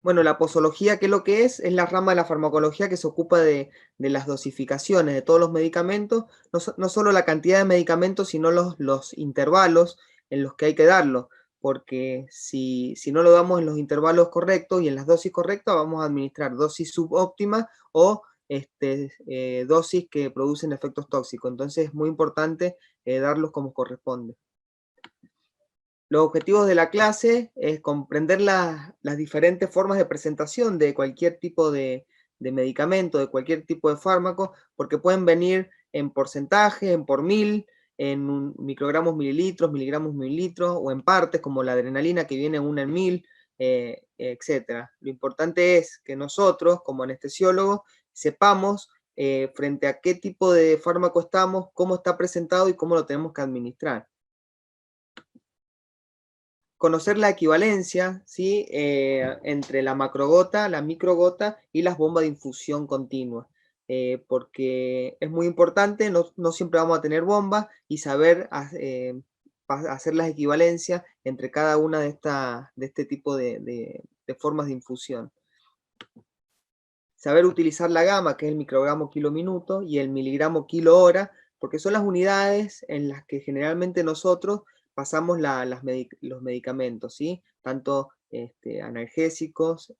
Bueno, la posología, ¿qué es lo que es? Es la rama de la farmacología que se ocupa de las dosificaciones de todos los medicamentos, no solo la cantidad de medicamentos, sino los intervalos en los que hay que darlo, porque si no lo damos en los intervalos correctos y en las dosis correctas, vamos a administrar dosis subóptimas o dosis que producen efectos tóxicos. Entonces es muy importante darlos como corresponde. Los objetivos de la clase es comprender las diferentes formas de presentación de cualquier tipo de medicamento, de cualquier tipo de fármaco, porque pueden venir en porcentaje, en por mil, en microgramos mililitros, miligramos mililitros, o en partes, como la adrenalina que viene una en 1000, etc. Lo importante es que nosotros, como anestesiólogos, sepamos frente a qué tipo de fármaco estamos, cómo está presentado y cómo lo tenemos que administrar. Conocer la equivalencia, ¿sí? Entre la macrogota, la microgota y las bombas de infusión continua, porque es muy importante, no siempre vamos a tener bombas, y saber hacer las equivalencias entre cada una de este tipo de formas de infusión. Saber utilizar la gama, que es el microgramo kilo minuto, y el miligramo kilo hora, porque son las unidades en las que generalmente nosotros pasamos los medicamentos, ¿sí? Tanto analgésicos,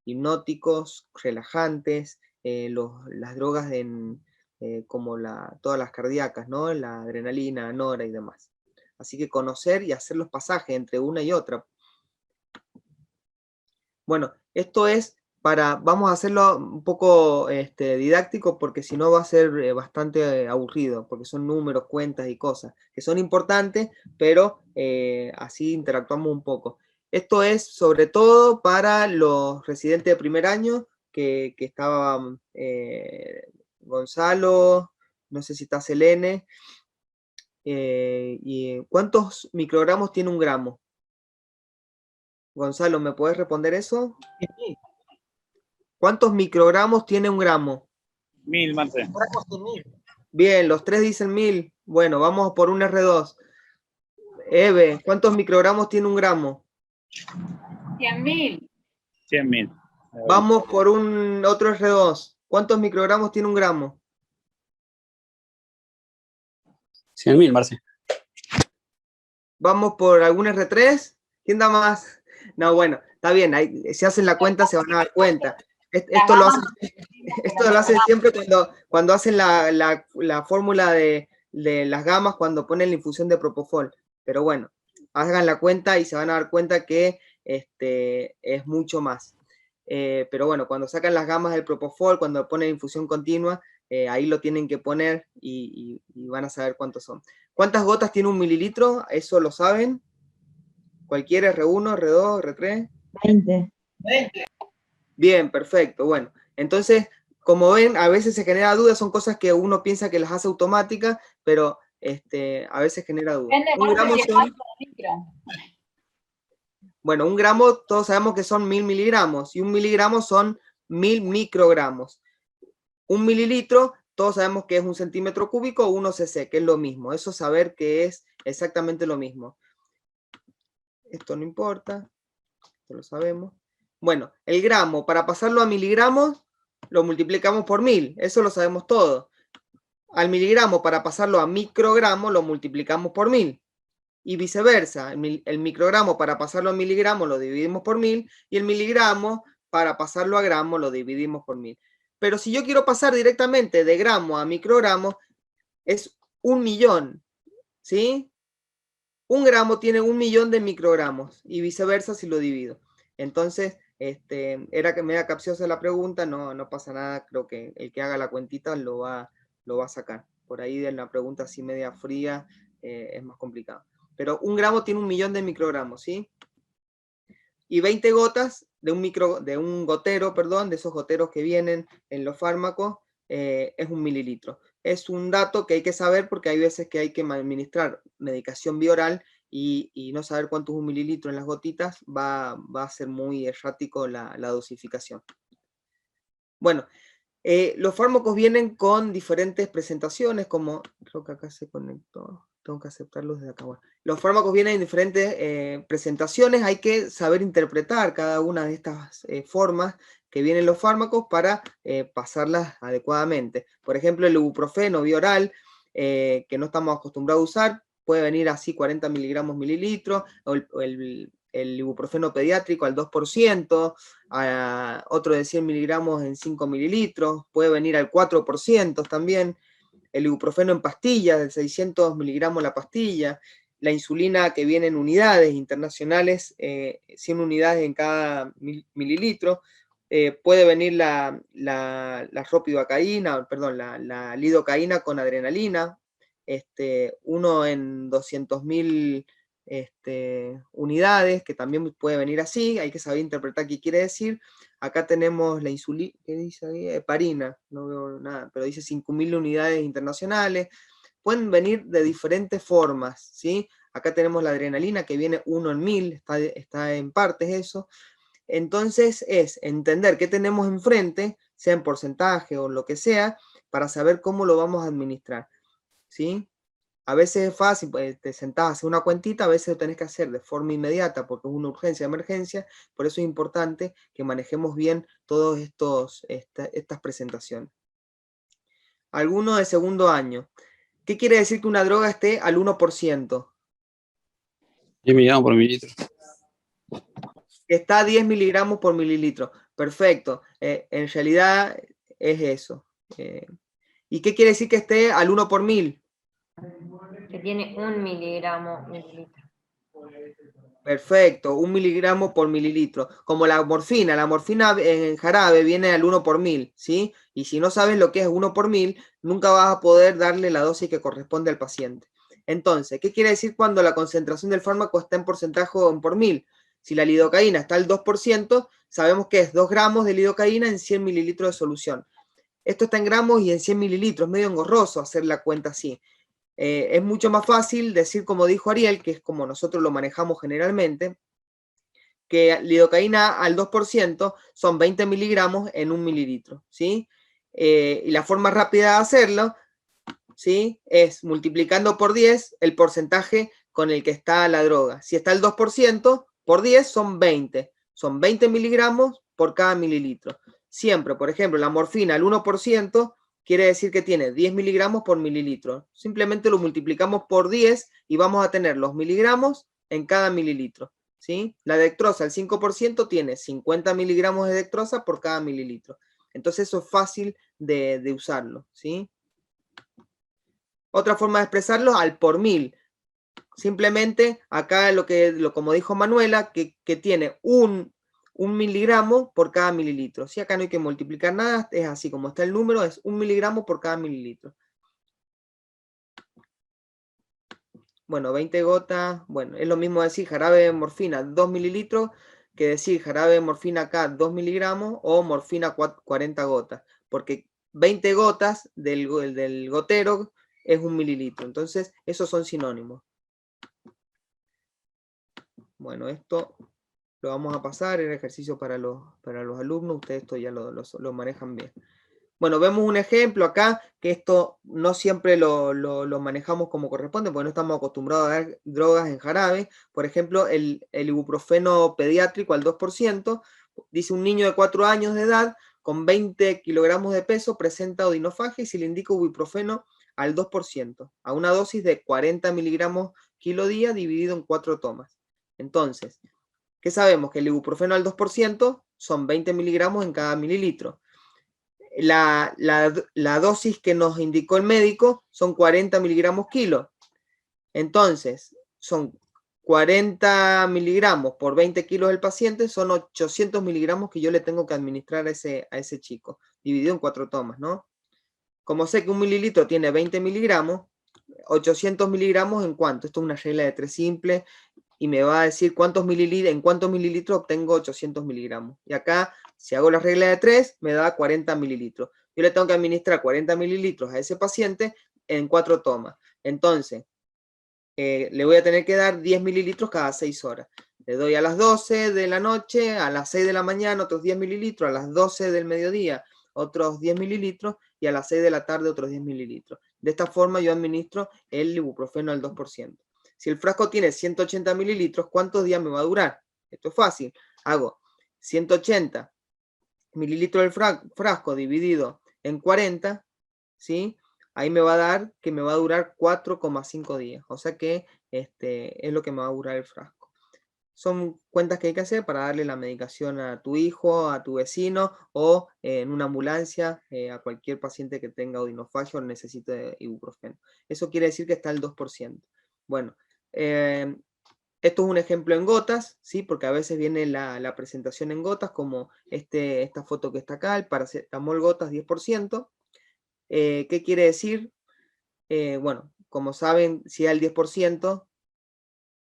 hipnóticos, relajantes, las drogas como todas las cardíacas, ¿no? La adrenalina, nora y demás. Así que conocer y hacer los pasajes entre una y otra. Bueno, esto es vamos a hacerlo un poco didáctico, porque si no va a ser bastante aburrido, porque son números, cuentas y cosas que son importantes, pero así interactuamos un poco. Esto es sobre todo para los residentes de primer año, que estaba Gonzalo, no sé si está Selene. ¿Y cuántos microgramos tiene un gramo? Gonzalo, ¿me puedes responder eso? ¿Cuántos microgramos tiene un gramo? 1000, Marce. Bien, los tres dicen 1000. Bueno, vamos por un R2. Eve, ¿cuántos microgramos tiene un gramo? 100.000. 100.000. Vamos por un otro R2. ¿Cuántos microgramos tiene un gramo? 100.000, Marce. Vamos por algún R3. ¿Quién da más? No, bueno, está bien. Si hacen la cuenta se van a dar cuenta. Esto lo hacen siempre cuando hacen la fórmula de las gamas, cuando ponen la infusión de propofol. Pero bueno, hagan la cuenta y se van a dar cuenta que es mucho más. Pero bueno, cuando sacan las gamas del propofol, cuando ponen infusión continua, ahí lo tienen que poner y van a saber cuántos son. ¿Cuántas gotas tiene un mililitro? ¿Eso lo saben? ¿Cualquier R1, R2, R3? 20. Bien, perfecto. Bueno, entonces, como ven, a veces se genera duda, son cosas que uno piensa que las hace automáticas, pero a veces genera duda. Bueno, un gramo todos sabemos que son 1000 miligramos, y un miligramo son 1000 microgramos. Un mililitro, todos sabemos que es un centímetro cúbico o 1 cc, que es lo mismo. Eso saber que es exactamente lo mismo. Esto no importa, esto lo sabemos. Bueno, el gramo, para pasarlo a miligramos, lo multiplicamos por 1000, eso lo sabemos todo. Al miligramo, para pasarlo a microgramo, lo multiplicamos por 1000. Y viceversa, el microgramo para pasarlo a miligramo lo dividimos por 1000, y el miligramo para pasarlo a gramo lo dividimos por 1000. Pero si yo quiero pasar directamente de gramo a microgramo, es 1.000.000, ¿sí? Un gramo tiene 1.000.000 de microgramos, y viceversa si lo divido. Entonces, era que media capciosa la pregunta, no pasa nada, creo que el que haga la cuentita lo va a sacar. Por ahí de la pregunta así media fría es más complicado. Pero un gramo tiene 1.000.000 de microgramos, ¿sí? Y 20 gotas de un gotero, perdón, de esos goteros que vienen en los fármacos, es 1 mililitro. Es un dato que hay que saber, porque hay veces que hay que administrar medicación bioral y no saber cuánto es 1 mililitro en las gotitas va a ser muy errático la dosificación. Bueno, Los fármacos vienen con diferentes presentaciones, como, creo que acá se conectó, tengo que aceptarlos desde acá. Bueno, los fármacos vienen en diferentes presentaciones, hay que saber interpretar cada una de estas formas que vienen los fármacos para pasarlas adecuadamente. Por ejemplo, el ibuprofeno vía oral, que no estamos acostumbrados a usar, puede venir así 40 miligramos mililitros, o el ibuprofeno pediátrico al 2%, a otro de 100 miligramos en 5 mililitros, puede venir al 4% también, el ibuprofeno en pastillas, de 600 miligramos la pastilla, la insulina que viene en unidades internacionales, 100 unidades en cada mililitro, puede venir la ropivacaína, perdón, la lidocaína con adrenalina, uno en 200.000 unidades, que también puede venir así, hay que saber interpretar qué quiere decir. Acá tenemos la insulina, ¿qué dice ahí? Heparina, no veo nada, pero dice 5.000 unidades internacionales. Pueden venir de diferentes formas, ¿sí? Acá tenemos la adrenalina que viene 1 en 1000, está en partes eso. Entonces es entender qué tenemos enfrente, sea en porcentaje o lo que sea, para saber cómo lo vamos a administrar, ¿sí? A veces es fácil, pues, te sentás a hacer una cuentita, a veces lo tenés que hacer de forma inmediata porque es una urgencia, emergencia, por eso es importante que manejemos bien todas estas presentaciones. Alguno de segundo año. ¿Qué quiere decir que una droga esté al 1%? 10 miligramos por mililitro. Está a 10 miligramos por mililitro. Perfecto. En realidad es eso. ¿Y qué quiere decir que esté al 1 por 1000? Que tiene 1 miligramo mililitro. Perfecto, 1 miligramo por mililitro. Como la morfina en jarabe viene al 1 por 1000, ¿sí? Y si no sabes lo que es 1 por 1000, nunca vas a poder darle la dosis que corresponde al paciente. Entonces, ¿qué quiere decir cuando la concentración del fármaco está en porcentaje por 1000? Si la lidocaína está al 2%, sabemos que es 2 gramos de lidocaína en 100 mililitros de solución. Esto está en gramos y en 100 mililitros, medio engorroso hacer la cuenta así. Es mucho más fácil decir, como dijo Ariel, que es como nosotros lo manejamos generalmente, que lidocaína al 2% son 20 miligramos en 1 mililitro, ¿sí? Y la forma rápida de hacerlo, ¿sí? Es multiplicando por 10 el porcentaje con el que está la droga. Si está el 2%, por 10 son 20. Son 20 miligramos por cada mililitro. Siempre, por ejemplo, la morfina al 1%, quiere decir que tiene 10 miligramos por mililitro. Simplemente lo multiplicamos por 10 y vamos a tener los miligramos en cada mililitro, ¿sí? La dextrosa al 5% tiene 50 miligramos de dextrosa por cada mililitro. Entonces eso es fácil de usarlo, ¿sí? Otra forma de expresarlo, al por 1000. Simplemente acá como dijo Manuela, que tiene un miligramo por cada mililitro. Si acá no hay que multiplicar nada, es así como está el número, es 1 miligramo por cada mililitro. Bueno, 20 gotas, bueno, es lo mismo decir jarabe de morfina 2 mililitros que decir jarabe de morfina acá 2 miligramos o morfina 40 gotas, porque 20 gotas del gotero es 1 mililitro, entonces esos son sinónimos. Bueno, esto lo vamos a pasar, el ejercicio para los alumnos, ustedes esto ya lo manejan bien. Bueno, vemos un ejemplo acá, que esto no siempre lo manejamos como corresponde, porque no estamos acostumbrados a dar drogas en jarabe. Por ejemplo, el ibuprofeno pediátrico al 2%, dice un niño de 4 años de edad, con 20 kilogramos de peso, presenta odinofagia y se le indica ibuprofeno al 2%, a una dosis de 40 miligramos kilo día dividido en 4 tomas. Entonces, ¿qué sabemos? Que el ibuprofeno al 2% son 20 miligramos en cada mililitro. La dosis que nos indicó el médico son 40 miligramos kilo. Entonces, son 40 miligramos por 20 kilos del paciente, son 800 miligramos que yo le tengo que administrar a ese chico, dividido en 4 tomas, ¿no? Como sé que un mililitro tiene 20 miligramos, 800 miligramos en cuánto. Esto es una regla de 3 simple y me va a decir en cuántos mililitros obtengo 800 miligramos. Y acá, si hago la regla de 3, me da 40 mililitros. Yo le tengo que administrar 40 mililitros a ese paciente en 4 tomas. Entonces, le voy a tener que dar 10 mililitros cada 6 horas. Le doy a las 12 de la noche, a las 6 de la mañana otros 10 mililitros, a las 12 del mediodía otros 10 mililitros y a las 6 de la tarde otros 10 mililitros. De esta forma yo administro el ibuprofeno al 2%. Si el frasco tiene 180 mililitros, ¿cuántos días me va a durar? Esto es fácil. Hago 180 mililitros del frasco dividido en 40, ¿sí? Ahí me va a dar que me va a durar 4,5 días. O sea que es lo que me va a durar el frasco. Son cuentas que hay que hacer para darle la medicación a tu hijo, a tu vecino o en una ambulancia a cualquier paciente que tenga odinofagia o necesite ibuprofeno. Eso quiere decir que está al 2%. Bueno, esto es un ejemplo en gotas, ¿sí? Porque a veces viene la presentación en gotas, como esta foto que está acá, el paracetamol gotas 10%. ¿Qué quiere decir? Bueno, como saben, si da el 10%,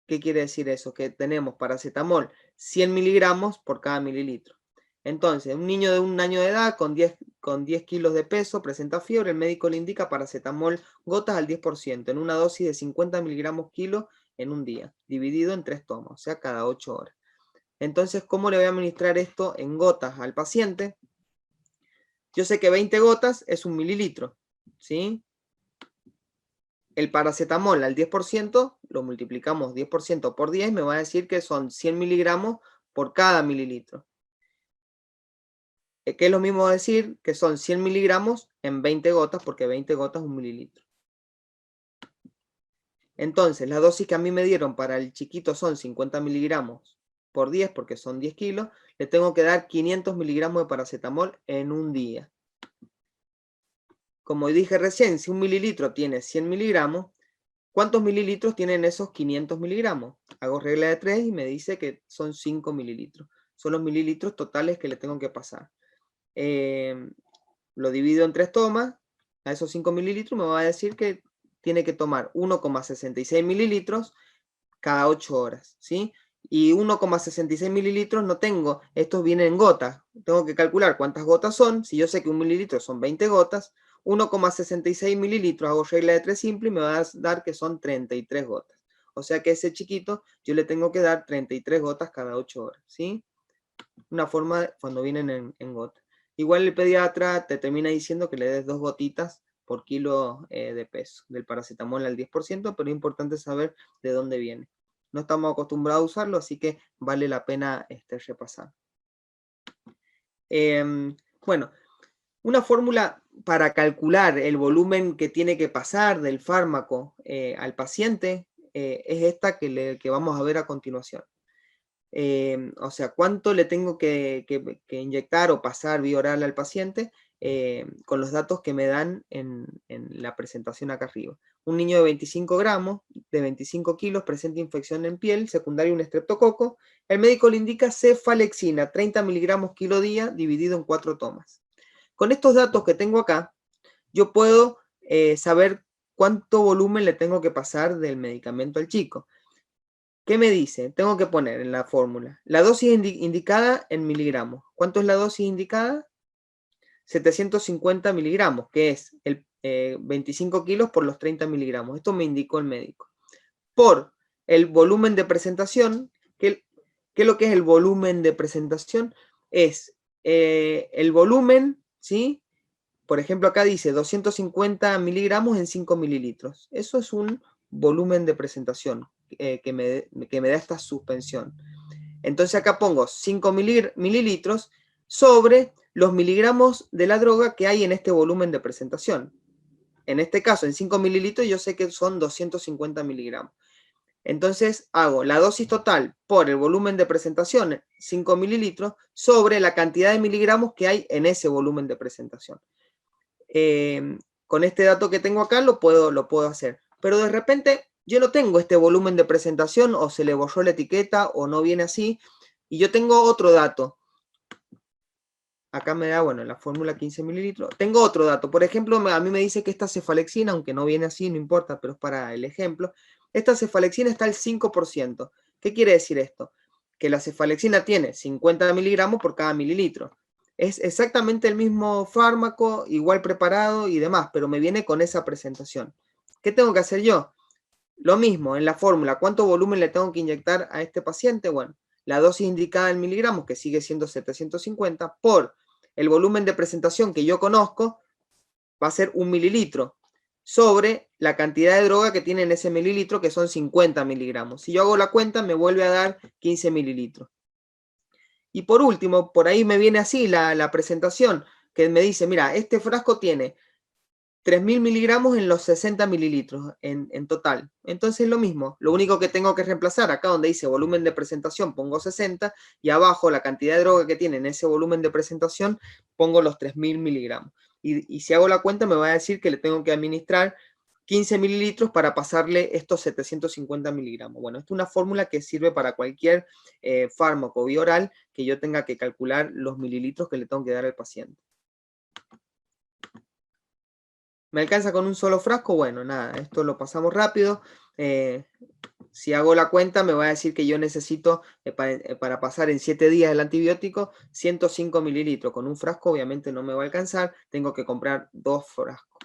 ¿qué quiere decir eso? Que tenemos paracetamol 100 miligramos por cada mililitro. Entonces, un niño de 1 año de edad con 10 kilos de peso presenta fiebre, el médico le indica paracetamol gotas al 10% en una dosis de 50 miligramos kilo en un día, dividido en 3 tomas, o sea, cada 8 horas. Entonces, ¿cómo le voy a administrar esto en gotas al paciente? Yo sé que 20 gotas es 1 mililitro, ¿sí? El paracetamol al 10%, lo multiplicamos 10% por 10, me va a decir que son 100 miligramos por cada mililitro. Que es lo mismo decir que son 100 miligramos en 20 gotas, porque 20 gotas es 1 mililitro. Entonces, la dosis que a mí me dieron para el chiquito son 50 miligramos por 10, porque son 10 kilos. Le tengo que dar 500 miligramos de paracetamol en un día. Como dije recién, si 1 mililitro tiene 100 miligramos, ¿cuántos mililitros tienen esos 500 miligramos? Hago regla de 3 y me dice que son 5 mililitros. Son los mililitros totales que le tengo que pasar. Lo divido en 3 tomas. A esos 5 mililitros me va a decir que tiene que tomar 1,66 mililitros cada 8 horas, ¿sí? Y 1,66 mililitros no tengo, estos vienen en gotas. Tengo que calcular cuántas gotas son. Si yo sé que 1 mililitro son 20 gotas, 1,66 mililitros, hago regla de 3 simple y me va a dar que son 33 gotas. O sea que a ese chiquito yo le tengo que dar 33 gotas cada 8 horas, ¿sí? Una forma cuando vienen en gotas. Igual el pediatra te termina diciendo que le des 2 gotitas por kilo de peso del paracetamol al 10%, pero es importante saber de dónde viene. No estamos acostumbrados a usarlo, así que vale la pena repasar. Bueno, una fórmula para calcular el volumen que tiene que pasar del fármaco al paciente es esta que vamos a ver a continuación. O sea, cuánto le tengo que inyectar o pasar vía oral al paciente con los datos que me dan en la presentación acá arriba. Un niño de 25 gramos, de 25 kilos, presenta infección en piel, secundaria a un estreptococo. El médico le indica cefalexina, 30 miligramos kilo día, dividido en 4 tomas. Con estos datos que tengo acá, yo puedo saber cuánto volumen le tengo que pasar del medicamento al chico. ¿Qué me dice? Tengo que poner en la fórmula la dosis indicada en miligramos. ¿Cuánto es la dosis indicada? 750 miligramos, que es el 25 kilos por los 30 miligramos. Esto me indicó el médico. Por el volumen de presentación, ¿qué es lo que es el volumen de presentación? Es el volumen, ¿sí? Por ejemplo, acá dice 250 miligramos en 5 mililitros. Eso es un volumen de presentación que me da esta suspensión. Entonces acá pongo 5 mililitros sobre los miligramos de la droga que hay en este volumen de presentación. En este caso, en 5 mililitros yo sé que son 250 miligramos. Entonces hago la dosis total por el volumen de presentación, 5 mililitros, sobre la cantidad de miligramos que hay en ese volumen de presentación. Con este dato que tengo acá lo puedo hacer. Pero de repente yo no tengo este volumen de presentación, o se le borró la etiqueta, o no viene así, y yo tengo otro dato. Acá me da, bueno, la fórmula 15 mililitros. Tengo otro dato. Por ejemplo, a mí me dice que esta cefalexina, aunque no viene así, no importa, pero es para el ejemplo. Esta cefalexina está al 5%. ¿Qué quiere decir esto? Que la cefalexina tiene 50 miligramos por cada mililitro. Es exactamente el mismo fármaco, igual preparado y demás, pero me viene con esa presentación. ¿Qué tengo que hacer yo? Lo mismo, en la fórmula, ¿cuánto volumen le tengo que inyectar a este paciente? Bueno, la dosis indicada en miligramos, que sigue siendo 750, por el volumen de presentación que yo conozco va a ser 1 mililitro sobre la cantidad de droga que tiene en ese mililitro, que son 50 miligramos. Si yo hago la cuenta, me vuelve a dar 15 mililitros. Y por último, por ahí me viene así la presentación, que me dice, mira, este frasco tiene 3.000 miligramos en los 60 mililitros en total. Entonces lo mismo, lo único que tengo que reemplazar, acá donde dice volumen de presentación, pongo 60, y abajo la cantidad de droga que tiene en ese volumen de presentación, pongo los 3.000 miligramos. Y si hago la cuenta, me va a decir que le tengo que administrar 15 mililitros para pasarle estos 750 miligramos. Bueno, esta es una fórmula que sirve para cualquier fármaco bioral que yo tenga que calcular los mililitros que le tengo que dar al paciente. ¿Me alcanza con un solo frasco? Bueno, nada, esto lo pasamos rápido. Si hago la cuenta, me va a decir que yo necesito, para pasar en 7 días el antibiótico, 105 mililitros. Con un frasco obviamente no me va a alcanzar, tengo que comprar 2 frascos.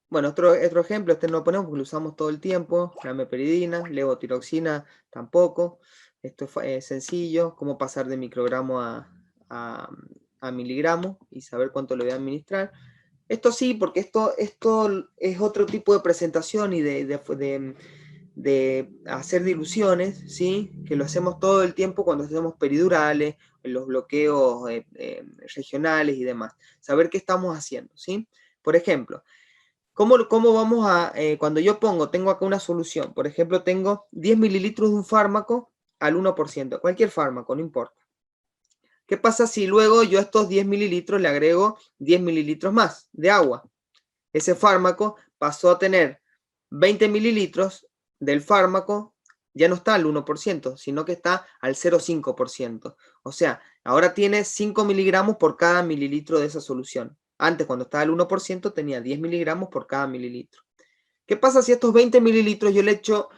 Bueno, otro ejemplo, este no lo ponemos porque lo usamos todo el tiempo. Gameperidina, levotiroxina tampoco. Esto es sencillo, cómo pasar de microgramo a miligramo y saber cuánto le voy a administrar. Esto sí, porque esto es otro tipo de presentación y de hacer diluciones, ¿sí? Que lo hacemos todo el tiempo cuando hacemos peridurales, en los bloqueos regionales y demás. Saber qué estamos haciendo, ¿sí? Por ejemplo, ¿cómo vamos a, cuando yo tengo acá una solución, por ejemplo, tengo 10 mililitros de un fármaco al 1%, cualquier fármaco, no importa. ¿Qué pasa si luego yo a estos 10 mililitros le agrego 10 mililitros más de agua? Ese fármaco pasó a tener 20 mililitros del fármaco, ya no está al 1%, sino que está al 0,5%. O sea, ahora tiene 5 miligramos por cada mililitro de esa solución. Antes, cuando estaba al 1%, tenía 10 miligramos por cada mililitro. ¿Qué pasa si a estos 20 mililitros yo le echo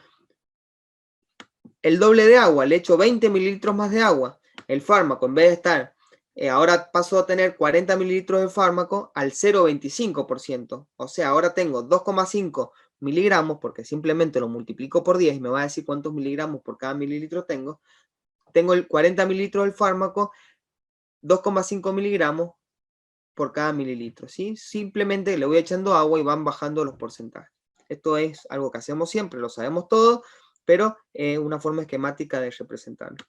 el doble de agua? Le echo 20 mililitros más de agua. El fármaco, en vez de estar, ahora pasó a tener 40 mililitros de fármaco al 0,25%. O sea, ahora tengo 2,5 miligramos, porque simplemente lo multiplico por 10 y me va a decir cuántos miligramos por cada mililitro tengo. Tengo el 40 mililitros del fármaco, 2,5 miligramos por cada mililitro, ¿sí? Simplemente le voy echando agua y van bajando los porcentajes. Esto es algo que hacemos siempre, lo sabemos todo, pero es una forma esquemática de representarlo.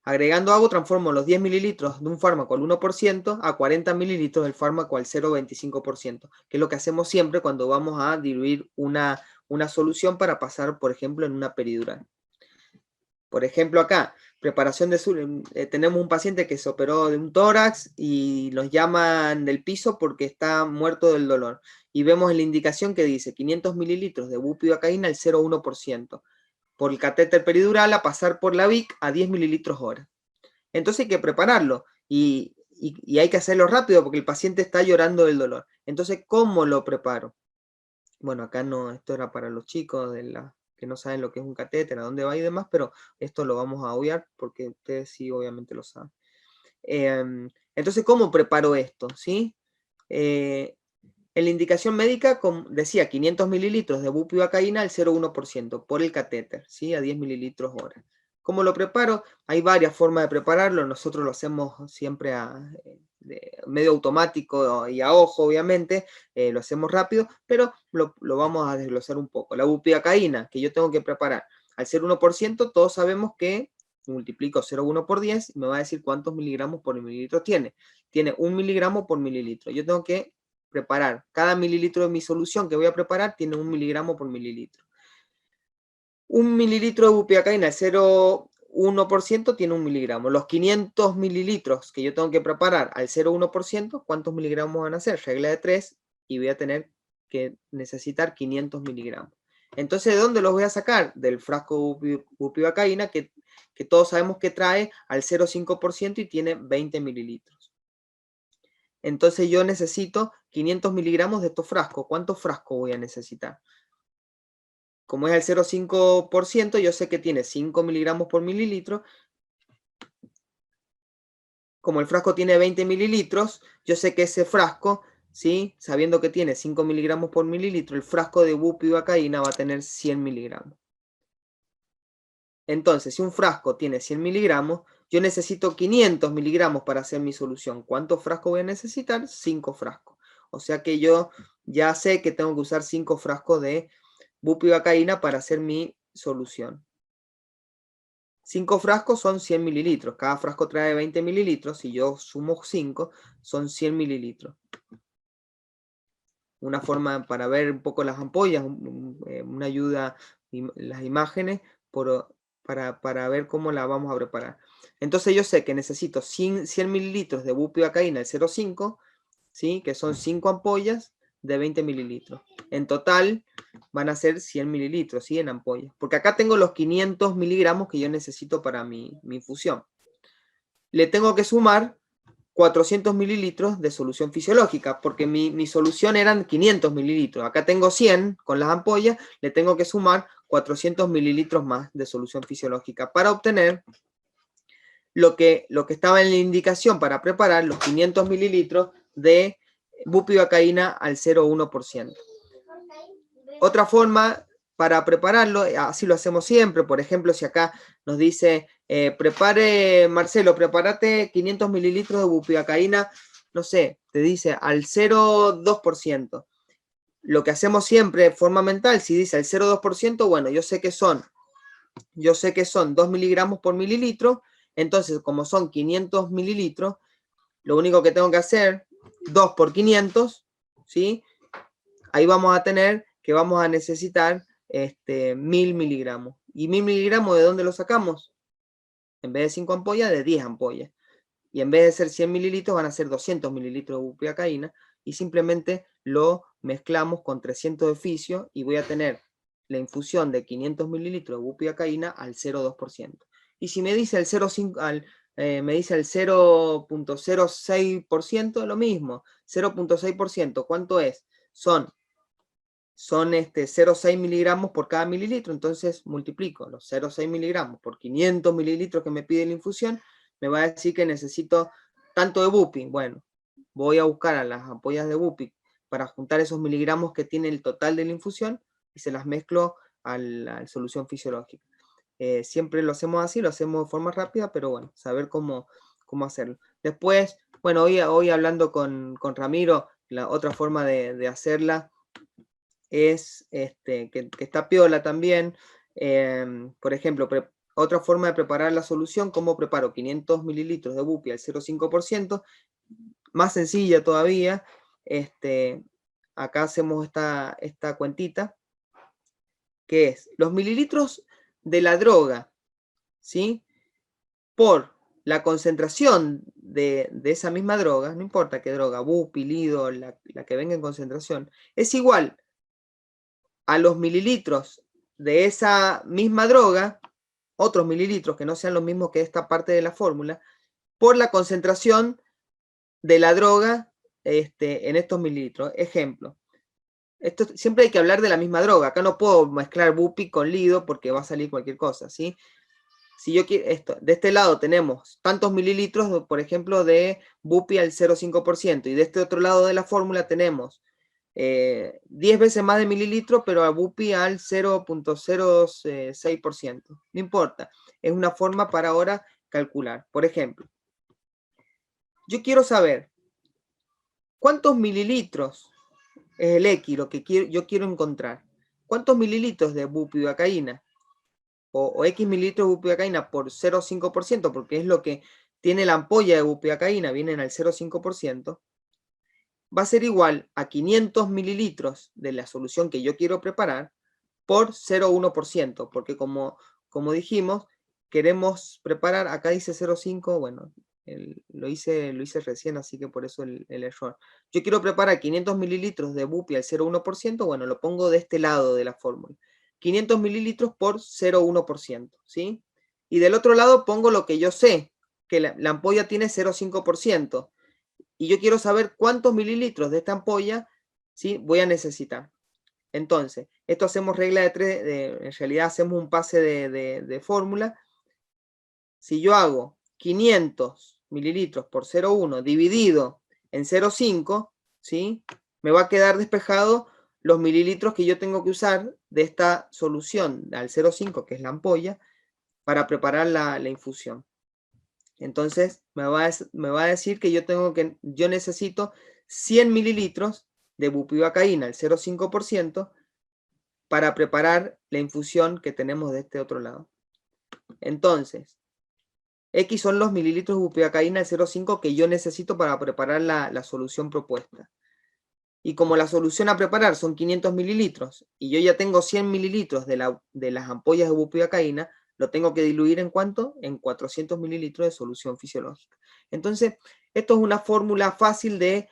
Agregando agua, transformo los 10 mililitros de un fármaco al 1% a 40 mililitros del fármaco al 0,25%, que es lo que hacemos siempre cuando vamos a diluir una solución para pasar, por ejemplo, en una peridural. Por ejemplo, acá, preparación de tenemos un paciente que se operó de un tórax y nos llaman del piso porque está muerto del dolor. Y vemos en la indicación que dice 500 mililitros de bupivacaína al 0,1%. Por el catéter peridural a pasar por la VIC a 10 mililitros hora. Entonces hay que prepararlo y hay que hacerlo rápido porque el paciente está llorando del dolor. Entonces, ¿cómo lo preparo? Bueno, acá no, esto era para los chicos que no saben lo que es un catéter, a dónde va y demás, pero esto lo vamos a obviar porque ustedes sí obviamente lo saben. Entonces, ¿cómo preparo esto? ¿Sí? En la indicación médica decía 500 mililitros de bupivacaína al 0,1% por el catéter, ¿sí? A 10 mililitros hora. ¿Cómo lo preparo? Hay varias formas de prepararlo. Nosotros lo hacemos siempre medio automático y a ojo, obviamente. Lo hacemos rápido, pero lo vamos a desglosar un poco. La bupivacaína que yo tengo que preparar al 0,1%, todos sabemos que multiplico 0,1 por 10 y me va a decir cuántos miligramos por mililitro tiene. Tiene 1 miligramo por mililitro. Yo tengo que preparar. Cada mililitro de mi solución que voy a preparar tiene 1 miligramo por mililitro. 1 mililitro de bupivacaína, el 0,1% tiene 1 miligramo. Los 500 mililitros que yo tengo que preparar al 0,1%, ¿cuántos miligramos van a ser? Regla de 3 y voy a tener que necesitar 500 miligramos. Entonces, ¿de dónde los voy a sacar? Del frasco de bupivacaína que todos sabemos que trae al 0,5% y tiene 20 mililitros. Entonces yo necesito 500 miligramos de estos frascos. ¿Cuántos frascos voy a necesitar? Como es el 0,5%, yo sé que tiene 5 miligramos por mililitro. Como el frasco tiene 20 mililitros, yo sé que ese frasco, ¿sí? Sabiendo que tiene 5 miligramos por mililitro, el frasco de bupivacaína va a tener 100 miligramos. Entonces, si un frasco tiene 100 miligramos, yo necesito 500 miligramos para hacer mi solución. ¿Cuántos frascos voy a necesitar? 5 frascos. O sea que yo ya sé que tengo que usar 5 frascos de bupivacaína para hacer mi solución. 5 frascos son 100 mililitros. Cada frasco trae 20 mililitros. Si yo sumo 5, son 100 mililitros. Una forma para ver un poco las ampollas, una ayuda, las imágenes, para ver cómo la vamos a preparar. Entonces yo sé que necesito 100 mililitros de bupivacaína, el 0,5, ¿sí? Que son 5 ampollas de 20 mililitros. En total van a ser 100 mililitros, ¿sí? En ampollas. Porque acá tengo los 500 miligramos que yo necesito para mi infusión. Le tengo que sumar 400 mililitros de solución fisiológica, porque mi solución eran 500 mililitros. Acá tengo 100 con las ampollas, le tengo que sumar 400 mililitros más de solución fisiológica para obtener lo que estaba en la indicación para preparar los 500 mililitros de bupivacaína al 0,1%. Otra forma para prepararlo, así lo hacemos siempre, por ejemplo, si acá nos dice, Marcelo, prepárate 500 mililitros de bupivacaína, no sé, te dice al 0,2%. Lo que hacemos siempre de forma mental, si dice al 0,2%, bueno, yo sé que son 2 miligramos por mililitro, entonces como son 500 mililitros, lo único que tengo que hacer, 2 por 500, ¿sí? Ahí vamos a tener que vamos a necesitar 1000 miligramos. ¿Y 1000 miligramos de dónde lo sacamos? En vez de 5 ampollas, de 10 ampollas. Y en vez de ser 100 mililitros, van a ser 200 mililitros de bupivacaína. Y simplemente lo mezclamos con 300 de fisio y voy a tener la infusión de 500 mililitros de bupivacaína al 0,2%. Y si me dice el 0,5, me dice el 0,06%, lo mismo. 0,6%, ¿cuánto es? Son 0,6 miligramos por cada mililitro, entonces multiplico los 0,6 miligramos por 500 mililitros que me pide la infusión, me va a decir que necesito tanto de bupi. Bueno, voy a buscar a las ampollas de bupi para juntar esos miligramos que tiene el total de la infusión y se las mezclo a la solución fisiológica. Siempre lo hacemos así, lo hacemos de forma rápida, pero bueno, saber cómo hacerlo. Después, bueno, hoy hablando con Ramiro, la otra forma de hacerla es que está piola también. Por ejemplo, otra forma de preparar la solución, ¿cómo preparo 500 mililitros de bupi al 0,5%? Más sencilla todavía. Acá hacemos esta cuentita, que es los mililitros de la droga, ¿sí? Por la concentración de esa misma droga, no importa qué droga, bupi, lido, la que venga en concentración, es igual a los mililitros de esa misma droga, otros mililitros que no sean los mismos que esta parte de la fórmula, por la concentración de la droga en estos mililitros. Ejemplo, siempre hay que hablar de la misma droga. Acá no puedo mezclar bupi con lido porque va a salir cualquier cosa, ¿sí? Si yo quiero de este lado tenemos tantos mililitros, por ejemplo, de bupi al 0,5%, y de este otro lado de la fórmula tenemos 10 veces más de mililitros, pero a bupi al 0,06%. No importa, es una forma para ahora calcular. Por ejemplo, yo quiero saber cuántos mililitros es el X, lo que yo quiero encontrar. ¿Cuántos mililitros de bupivacaína o X mililitros de bupivacaína por 0,5%, porque es lo que tiene la ampolla de bupivacaína, vienen al 0,5%, va a ser igual a 500 mililitros de la solución que yo quiero preparar por 0,1%, porque como dijimos, queremos preparar, acá dice 0,5, bueno, lo hice recién, así que por eso el error. Yo quiero preparar 500 mililitros de bupi al 0,1%, bueno, lo pongo de este lado de la fórmula. 500 mililitros por 0,1%, ¿sí? Y del otro lado pongo lo que yo sé, que la ampolla tiene 0,5%. Y yo quiero saber cuántos mililitros de esta ampolla, ¿sí?, voy a necesitar. Entonces, esto hacemos regla de 3, en realidad hacemos un pase de fórmula. Si yo hago 500 mililitros por 0,1 dividido en 0,5, ¿sí?, me va a quedar despejado los mililitros que yo tengo que usar de esta solución al 0,5, que es la ampolla, para preparar la infusión. Entonces me va a decir que yo necesito 100 mililitros de bupivacaína, el 0,5%, para preparar la infusión que tenemos de este otro lado. Entonces, X son los mililitros de bupivacaína, el 0,5 que yo necesito para preparar la solución propuesta. Y como la solución a preparar son 500 mililitros y yo ya tengo 100 mililitros de las ampollas de bupivacaína, lo tengo que diluir ¿en cuánto? En 400 mililitros de solución fisiológica. Entonces, esto es una fórmula fácil de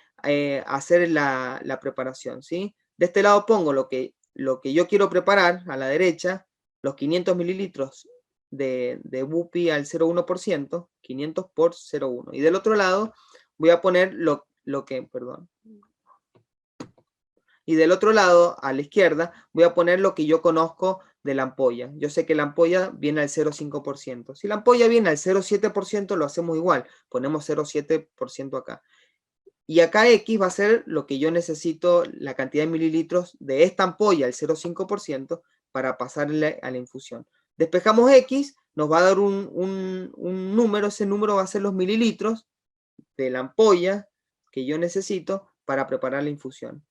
hacer la preparación, ¿sí? De este lado pongo lo que yo quiero preparar, a la derecha, los 500 mililitros de bupi al 0,1%, 500 por 0,1. Y del otro lado voy a poner y del otro lado, a la izquierda, voy a poner lo que yo conozco de la ampolla. Yo sé que la ampolla viene al 0,5%. Si la ampolla viene al 0,7%, lo hacemos igual. Ponemos 0,7% acá. Y acá X va a ser lo que yo necesito, la cantidad de mililitros de esta ampolla, el 0,5%, para pasarle a la infusión. Despejamos X, nos va a dar un número. Ese número va a ser los mililitros de la ampolla que yo necesito para preparar la infusión.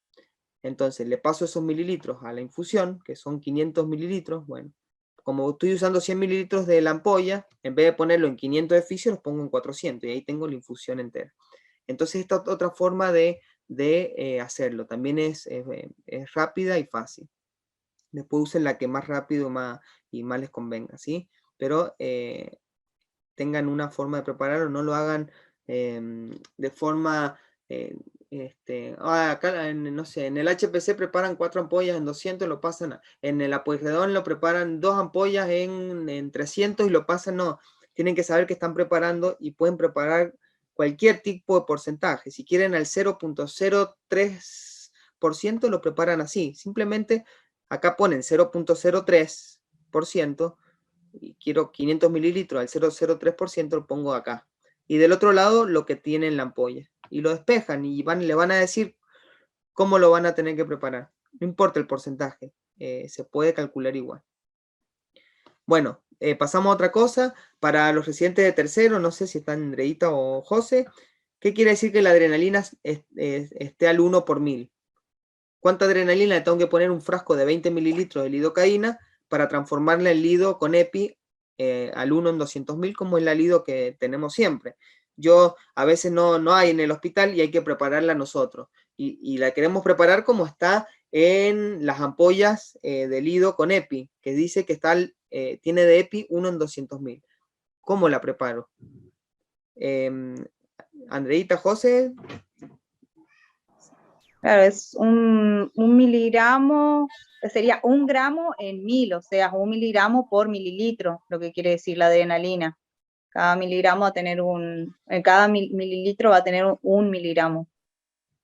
Entonces le paso esos mililitros a la infusión, que son 500 mililitros. Bueno, como estoy usando 100 mililitros de la ampolla, en vez de ponerlo en 500 de fisio, los pongo en 400 y ahí tengo la infusión entera. Entonces esta es otra forma de hacerlo. También es rápida y fácil. Después usen la que más rápido y más les convenga, ¿sí? Pero tengan una forma de prepararlo, no lo hagan de forma... acá, no sé, en el HPC preparan 4 ampollas en 200, lo pasan, en el Apueyrredón lo preparan 2 ampollas en 300 y lo pasan, no, tienen que saber que están preparando y pueden preparar cualquier tipo de porcentaje. Si quieren al 0,03%, lo preparan así, simplemente acá ponen 0,03% y quiero 500 mililitros al 0,03%, lo pongo acá. Y del otro lado lo que tiene en la ampolla. Y lo despejan y le van a decir cómo lo van a tener que preparar. No importa el porcentaje, se puede calcular igual. Bueno, pasamos a otra cosa. Para los residentes de tercero, no sé si están Andreita o José, ¿qué quiere decir que la adrenalina esté al 1 por 1000? ¿Cuánta adrenalina le tengo que poner un frasco de 20 mililitros de lidocaína para transformarla en lido con EPI al 1 en 200.000, como es la lido que tenemos siempre? A veces no hay en el hospital y hay que prepararla nosotros. Y la queremos preparar como está en las ampollas de lido con EPI, que dice que tiene de EPI 1 en 200.000. ¿Cómo la preparo? Andreita, José. Claro, es un miligramo, sería 1 gramo en 1000, o sea, 1 miligramo por mililitro, lo que quiere decir la adrenalina. Cada miligramo va a tener cada mililitro va a tener 1 miligramo.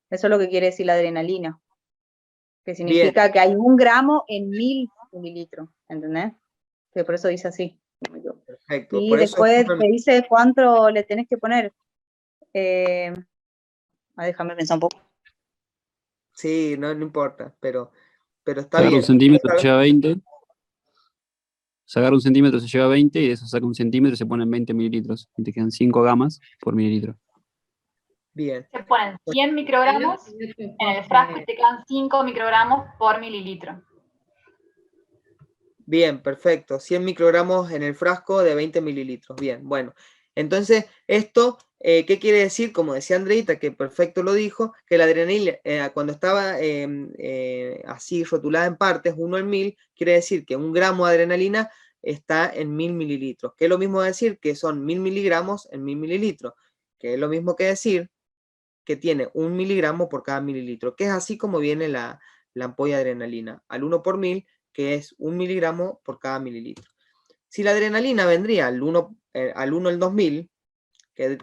Eso es lo que quiere decir la adrenalina. Que significa Bien. Que hay 1 gramo en 1000 mililitros, ¿entendés? Que por eso dice así. Perfecto. Y por después te dice cuánto le tenés que poner. Déjame pensar un poco. Sí, no importa, pero está sacar bien. Un centímetro se lleva 20. Sacar un centímetro se lleva 20 y de eso saca un centímetro y se ponen 20 mililitros. Y te quedan 5 gamas por mililitro. Bien. Se ponen 100 microgramos en el frasco y te quedan 5 microgramos por mililitro. Bien, perfecto. 100 microgramos en el frasco de 20 mililitros. Bien, bueno. Entonces, esto, ¿qué quiere decir? Como decía Andreita, que perfecto lo dijo, que la adrenalina, cuando estaba así rotulada en partes, 1 en 1000, quiere decir que 1 gramo de adrenalina está en 1000 mililitros. Que es lo mismo decir que son 1000 miligramos en 1000 mililitros. Que es lo mismo que decir que tiene 1 miligramo por cada mililitro. Que es así como viene la ampolla de adrenalina. Al 1 por 1000, que es 1 miligramo por cada mililitro. Si la adrenalina vendría al 1 en 2000, que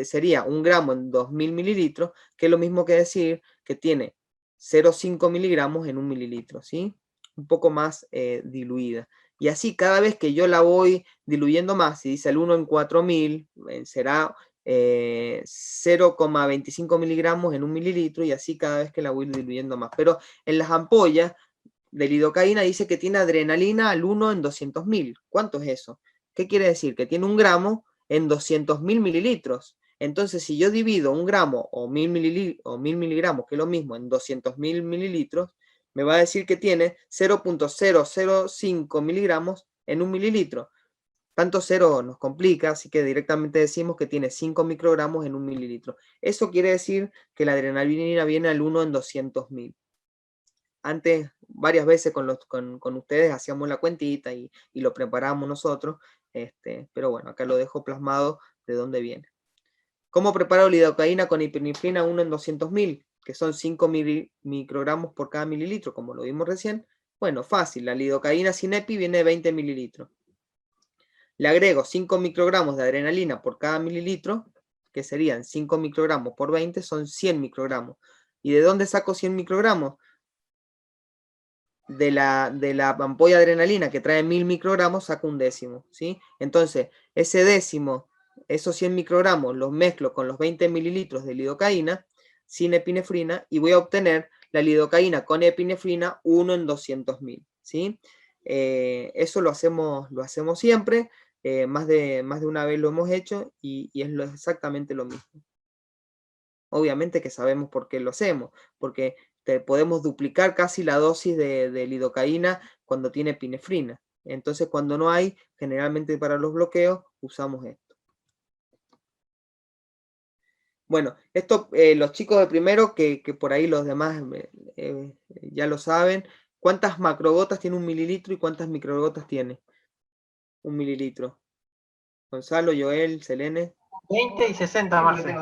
sería 1 gramo en 2000 mililitros, que es lo mismo que decir que tiene 0,5 miligramos en 1 mililitro, ¿sí? Un poco más diluida. Y así cada vez que yo la voy diluyendo más, si dice el 1 en 4000, será 0,25 miligramos en 1 mililitro, y así cada vez que la voy diluyendo más. Pero en las ampollas de lidocaína dice que tiene adrenalina al 1 en 200.000. ¿Cuánto es eso? ¿Qué quiere decir? Que tiene 1 gramo en 200.000 mililitros. Entonces, si yo divido 1 gramo o 1000 miligramos, que es lo mismo, en 200.000 mililitros, me va a decir que tiene 0.005 miligramos en 1 mililitro. Tanto cero nos complica, así que directamente decimos que tiene 5 microgramos en 1 mililitro. Eso quiere decir que la adrenalina viene al 1 en 200.000. Antes, varias veces con ustedes hacíamos la cuentita y lo preparábamos nosotros, pero bueno, acá lo dejo plasmado de dónde viene. ¿Cómo preparo lidocaína con epinefrina 1 en 200.000? Que son 5 microgramos por cada mililitro, como lo vimos recién. Bueno, fácil, la lidocaína sin epi viene de 20 mililitros. Le agrego 5 microgramos de adrenalina por cada mililitro, que serían 5 microgramos por 20, son 100 microgramos. ¿Y de dónde saco 100 microgramos? De la ampolla de adrenalina que trae 1000 microgramos, saco un décimo, ¿sí? Entonces, ese décimo, esos 100 microgramos, los mezclo con los 20 mililitros de lidocaína sin epinefrina y voy a obtener la lidocaína con epinefrina 1 en 200.000, ¿sí? Eso lo hacemos siempre, más de una vez lo hemos hecho y es exactamente lo mismo. Obviamente que sabemos por qué lo hacemos, porque podemos duplicar casi la dosis de lidocaína cuando tiene epinefrina. Entonces, cuando no hay, generalmente para los bloqueos, usamos esto. Bueno, esto los chicos de primero, que por ahí los demás ya lo saben, ¿cuántas macrogotas tiene 1 mililitro y cuántas microgotas tiene 1 mililitro? Gonzalo, Joel, Selene. 20 y 60, Marce.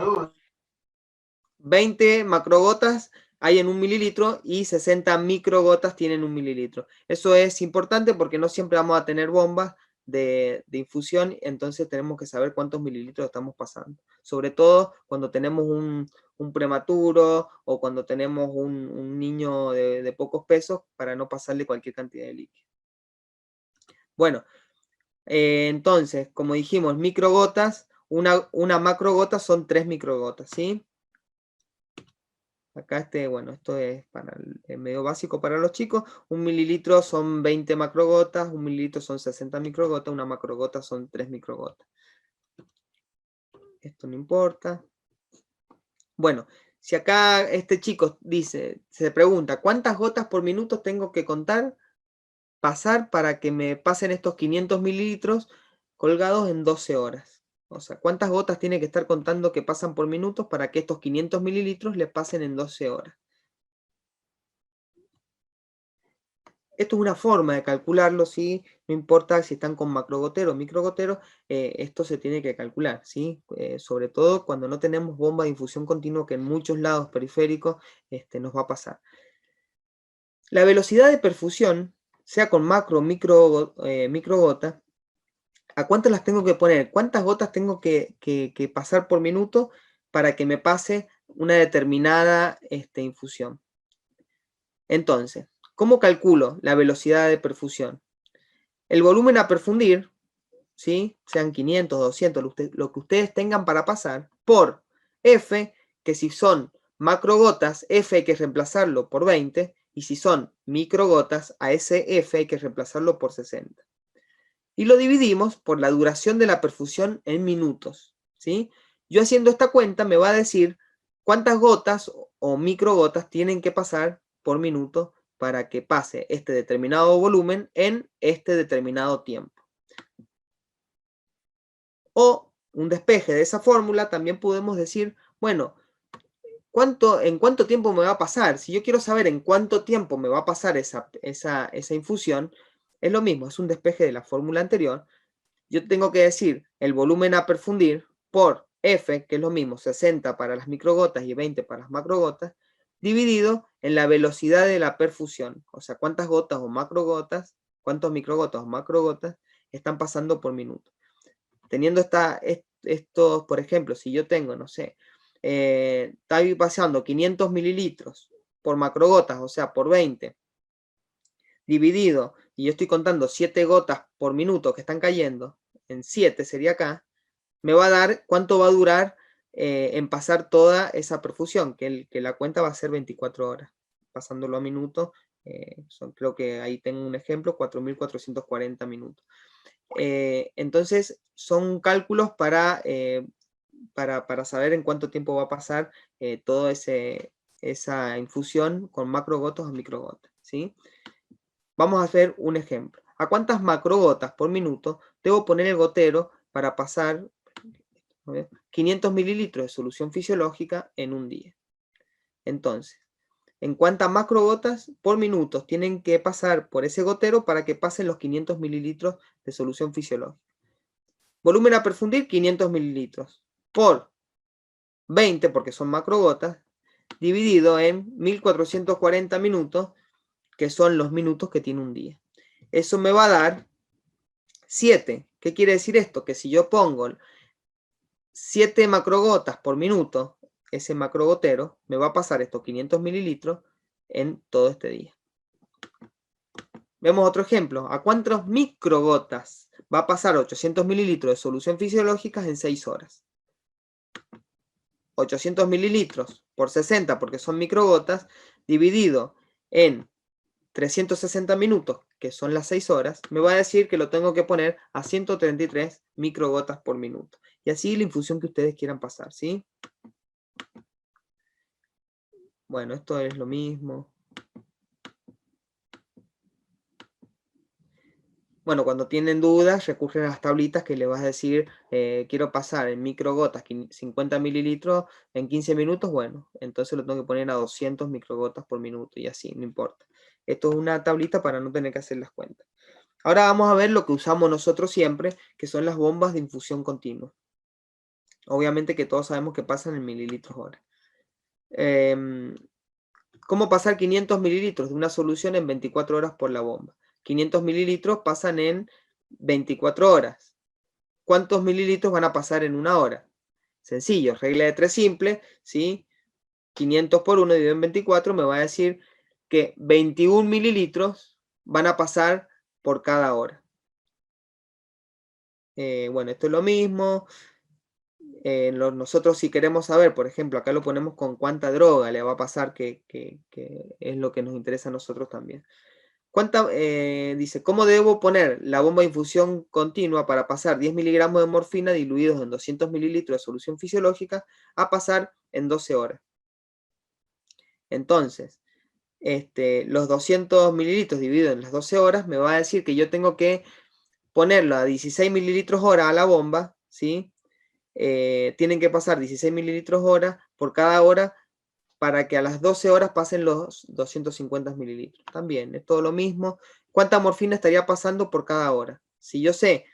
20 macrogotas hay en 1 mililitro y 60 microgotas tienen 1 mililitro. Eso es importante porque no siempre vamos a tener bombas de infusión, entonces tenemos que saber cuántos mililitros estamos pasando. Sobre todo cuando tenemos un prematuro o cuando tenemos un niño de pocos pesos, para no pasarle cualquier cantidad de líquido. Bueno, entonces, como dijimos, microgotas, una macrogota son 3 microgotas, ¿sí? Acá bueno, esto es para el medio básico para los chicos. 1 mililitro son 20 macrogotas, 1 mililitro son 60 microgotas, una macrogota son 3 microgotas. Esto no importa. Bueno, si acá este chico se pregunta, ¿cuántas gotas por minuto tengo que pasar para que me pasen estos 500 mililitros colgados en 12 horas? O sea, ¿cuántas gotas tiene que estar contando que pasan por minutos para que estos 500 mililitros le pasen en 12 horas? Esto es una forma de calcularlo, ¿sí? No importa si están con macrogotero o microgotero, esto se tiene que calcular, ¿sí? Sobre todo cuando no tenemos bomba de infusión continua, que en muchos lados periféricos nos va a pasar. La velocidad de perfusión, sea con macro o microgota, ¿a cuántas las tengo que poner? ¿Cuántas gotas tengo que pasar por minuto para que me pase una determinada infusión? Entonces, ¿cómo calculo la velocidad de perfusión? El volumen a perfundir, ¿sí? Sean 500, 200, lo que ustedes tengan para pasar, por F, que si son macrogotas, F hay que reemplazarlo por 20, y si son microgotas, a ese F hay que reemplazarlo por 60. Y lo dividimos por la duración de la perfusión en minutos, ¿sí? Yo haciendo esta cuenta me va a decir cuántas gotas o microgotas tienen que pasar por minuto para que pase este determinado volumen en este determinado tiempo. O un despeje de esa fórmula también podemos decir, bueno, ¿en cuánto tiempo me va a pasar? Si yo quiero saber en cuánto tiempo me va a pasar esa infusión, es lo mismo, es un despeje de la fórmula anterior. Yo tengo que decir el volumen a perfundir por F, que es lo mismo, 60 para las microgotas y 20 para las macrogotas, dividido en la velocidad de la perfusión. O sea, cuántas gotas o macrogotas, cuántos microgotas o macrogotas están pasando por minuto. Teniendo estos, por ejemplo, si yo tengo, no sé, está pasando 500 mililitros por macrogotas, o sea, por 20, dividido, y yo estoy contando 7 gotas por minuto que están cayendo, en 7 sería acá, me va a dar cuánto va a durar en pasar toda esa perfusión, que la cuenta va a ser 24 horas, pasándolo a minutos, creo que ahí tengo un ejemplo, 4.440 minutos. Entonces, son cálculos para saber en cuánto tiempo va a pasar toda esa infusión con macrogotas o microgotas, ¿sí? Vamos a hacer un ejemplo. ¿A cuántas macrogotas por minuto debo poner el gotero para pasar 500 mililitros de solución fisiológica en un día? Entonces, ¿en cuántas macrogotas por minuto tienen que pasar por ese gotero para que pasen los 500 mililitros de solución fisiológica? Volumen a perfundir, 500 mililitros. Por 20, porque son macrogotas, dividido en 1440 minutos, que son los minutos que tiene un día. Eso me va a dar 7. ¿Qué quiere decir esto? Que si yo pongo 7 macrogotas por minuto, ese macrogotero me va a pasar estos 500 mililitros en todo este día. Vemos otro ejemplo. ¿A cuántas microgotas va a pasar 800 mililitros de solución fisiológica en 6 horas? 800 mililitros por 60, porque son microgotas, dividido en 360 minutos, que son las 6 horas, me va a decir que lo tengo que poner a 133 microgotas por minuto. Y así la infusión que ustedes quieran pasar, ¿sí? Bueno, esto es lo mismo. Bueno, cuando tienen dudas, recurren a las tablitas que le vas a decir, quiero pasar en microgotas 50 mililitros en 15 minutos, bueno, entonces lo tengo que poner a 200 microgotas por minuto y así, no importa. Esto es una tablita para no tener que hacer las cuentas. Ahora vamos a ver lo que usamos nosotros siempre, que son las bombas de infusión continua. Obviamente que todos sabemos que pasan en mililitros hora. ¿Cómo pasar 500 mililitros de una solución en 24 horas por la bomba? 500 mililitros pasan en 24 horas. ¿Cuántos mililitros van a pasar en una hora? Sencillo, regla de 3 simple, ¿sí? 500 por 1 dividido en 24 me va a decir que 21 mililitros van a pasar por cada hora. Bueno, esto es lo mismo. Nosotros si queremos saber, por ejemplo, acá lo ponemos con cuánta droga le va a pasar, que es lo que nos interesa a nosotros también. Dice, ¿cómo debo poner la bomba de infusión continua para pasar 10 miligramos de morfina diluidos en 200 mililitros de solución fisiológica a pasar en 12 horas? Entonces, los 200 mililitros divididos en las 12 horas me va a decir que yo tengo que ponerlo a 16 mililitros hora a la bomba, ¿sí? Tienen que pasar 16 mililitros hora por cada hora para que a las 12 horas pasen los 250 mililitros. También es todo lo mismo. ¿Cuánta morfina estaría pasando por cada hora? Si yo sé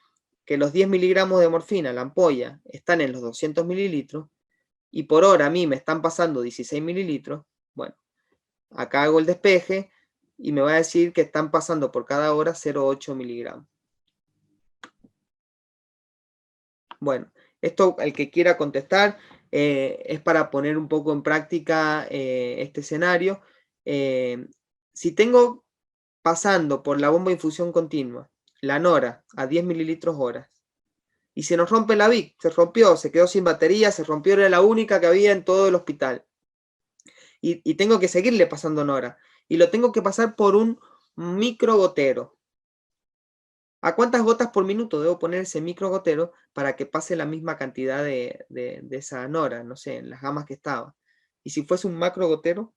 que los 10 miligramos de morfina, la ampolla, están en los 200 mililitros, y por hora a mí me están pasando 16 mililitros, bueno, acá hago el despeje y me va a decir que están pasando por cada hora 0,8 miligramos. Bueno, esto, el que quiera contestar, es para poner un poco en práctica este escenario. Si tengo pasando por la bomba de infusión continua la Nora a 10 mililitros horas y se nos rompe la VIC, se rompió, se quedó sin batería, se rompió, era la única que había en todo el hospital. Y tengo que seguirle pasando Nora. Y lo tengo que pasar por un microgotero. ¿A cuántas gotas por minuto debo poner ese microgotero para que pase la misma cantidad de esa Nora? No sé, en las gamas que estaba. Y si fuese un macrogotero,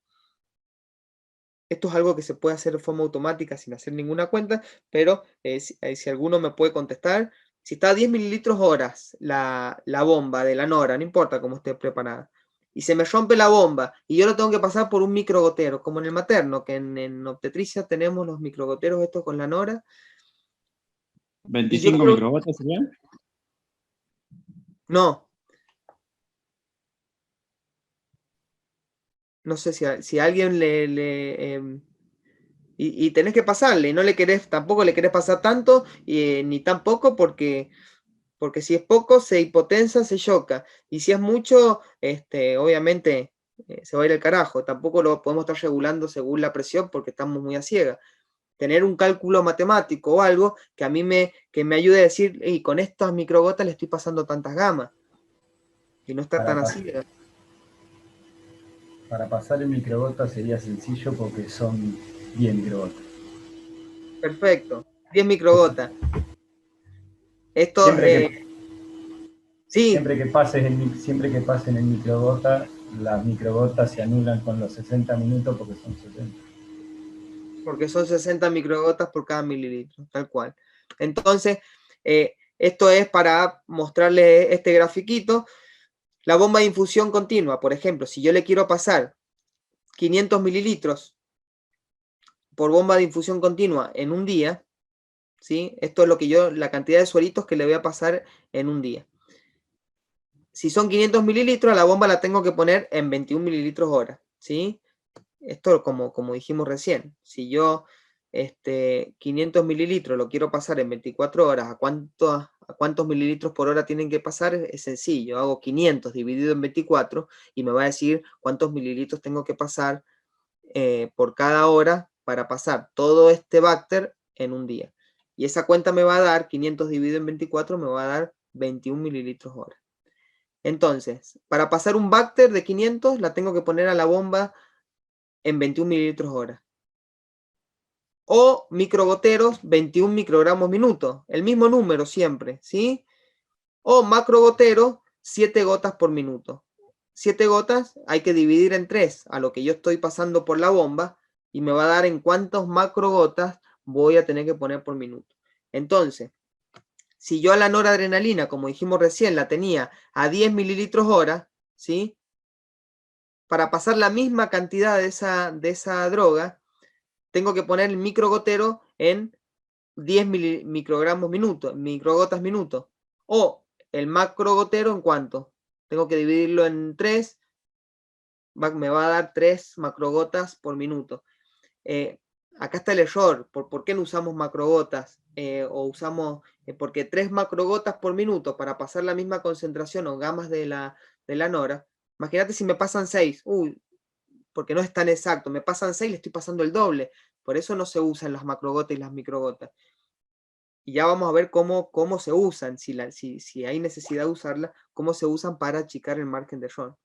esto es algo que se puede hacer de forma automática sin hacer ninguna cuenta, pero si alguno me puede contestar, si está a 10 mililitros horas la bomba de la Nora, no importa cómo esté preparada, y se me rompe la bomba, y yo lo tengo que pasar por un microgotero, como en el materno, que en obstetricia tenemos los microgoteros estos con la Nora. 25 microgotas serían. No. No sé si a alguien y tenés que pasarle, y no le querés, tampoco le querés pasar tanto, ni tan poco, porque si es poco se hipotensa, se choca, y si es mucho, obviamente se va a ir al carajo. Tampoco lo podemos estar regulando según la presión, porque estamos muy a ciegas. Tener un cálculo matemático o algo que a mí que me ayude a decir, y con estas microgotas le estoy pasando tantas gamas, y no está tan así. Para pasar en microgotas sería sencillo porque son 10 microgotas. Perfecto, 10 microgotas. Esto, sí, Siempre que pases en el microgota, las microgotas se anulan con los 60 minutos porque son 60. porque son 60 microgotas por cada mililitro, tal cual. Entonces, esto es para mostrarles este grafiquito. La bomba de infusión continua, por ejemplo, si yo le quiero pasar 500 mililitros por bomba de infusión continua en un día, ¿sí? Esto es lo que la cantidad de sueritos que le voy a pasar en un día. Si son 500 mililitros, la bomba la tengo que poner en 21 mililitros hora, ¿sí? Esto como dijimos recién, si yo 500 mililitros lo quiero pasar en 24 horas, ¿a cuántos mililitros por hora tienen que pasar? Es sencillo, hago 500 dividido en 24 y me va a decir cuántos mililitros tengo que pasar por cada hora para pasar todo este bacter en un día. Y esa cuenta me va a dar, 500 dividido en 24, me va a dar 21 mililitros hora. Entonces, para pasar un bacter de 500, la tengo que poner a la bomba en 21 mililitros hora. O microgoteros, 21 microgramos minuto. El mismo número siempre, ¿sí? O macrogotero, 7 gotas por minuto. 7 gotas hay que dividir en 3 a lo que yo estoy pasando por la bomba y me va a dar en cuántos macrogotas voy a tener que poner por minuto. Entonces, si yo a la noradrenalina, como dijimos recién, la tenía a 10 mililitros hora, ¿sí? Para pasar la misma cantidad de esa droga, tengo que poner el microgotero en 10 microgotas minuto. O el macrogotero en cuánto. Tengo que dividirlo en 3. Me va a dar 3 macrogotas por minuto. Acá está el error. ¿Por qué no usamos macrogotas? Porque 3 macrogotas por minuto para pasar la misma concentración o gamas de la nora. Imagínate si me pasan 6. Porque no es tan exacto. Me pasan 6, le estoy pasando el doble. Por eso no se usan las macrogotas y las microgotas. Y ya vamos a ver cómo se usan, si hay necesidad de usarlas, cómo se usan para achicar el margen de error.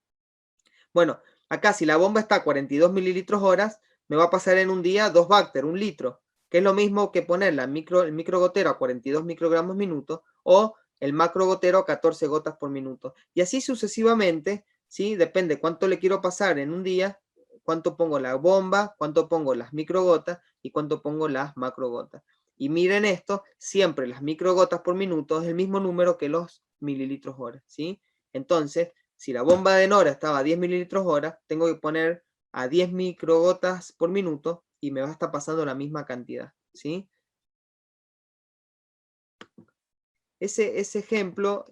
Bueno, acá si la bomba está a 42 mililitros horas, me va a pasar en un día 2 bacter, 1 litro, que es lo mismo que poner el microgotero a 42 microgramos minuto o el macrogotero a 14 gotas por minuto. Y así sucesivamente, ¿sí? Depende cuánto le quiero pasar en un día, cuánto pongo la bomba, cuánto pongo las microgotas y cuánto pongo las macrogotas. Y miren esto, siempre las microgotas por minuto es el mismo número que los mililitros hora, ¿sí? Entonces, si la bomba de nora estaba a 10 mililitros hora, tengo que poner a 10 microgotas por minuto y me va a estar pasando la misma cantidad, ¿sí? Ese ejemplo,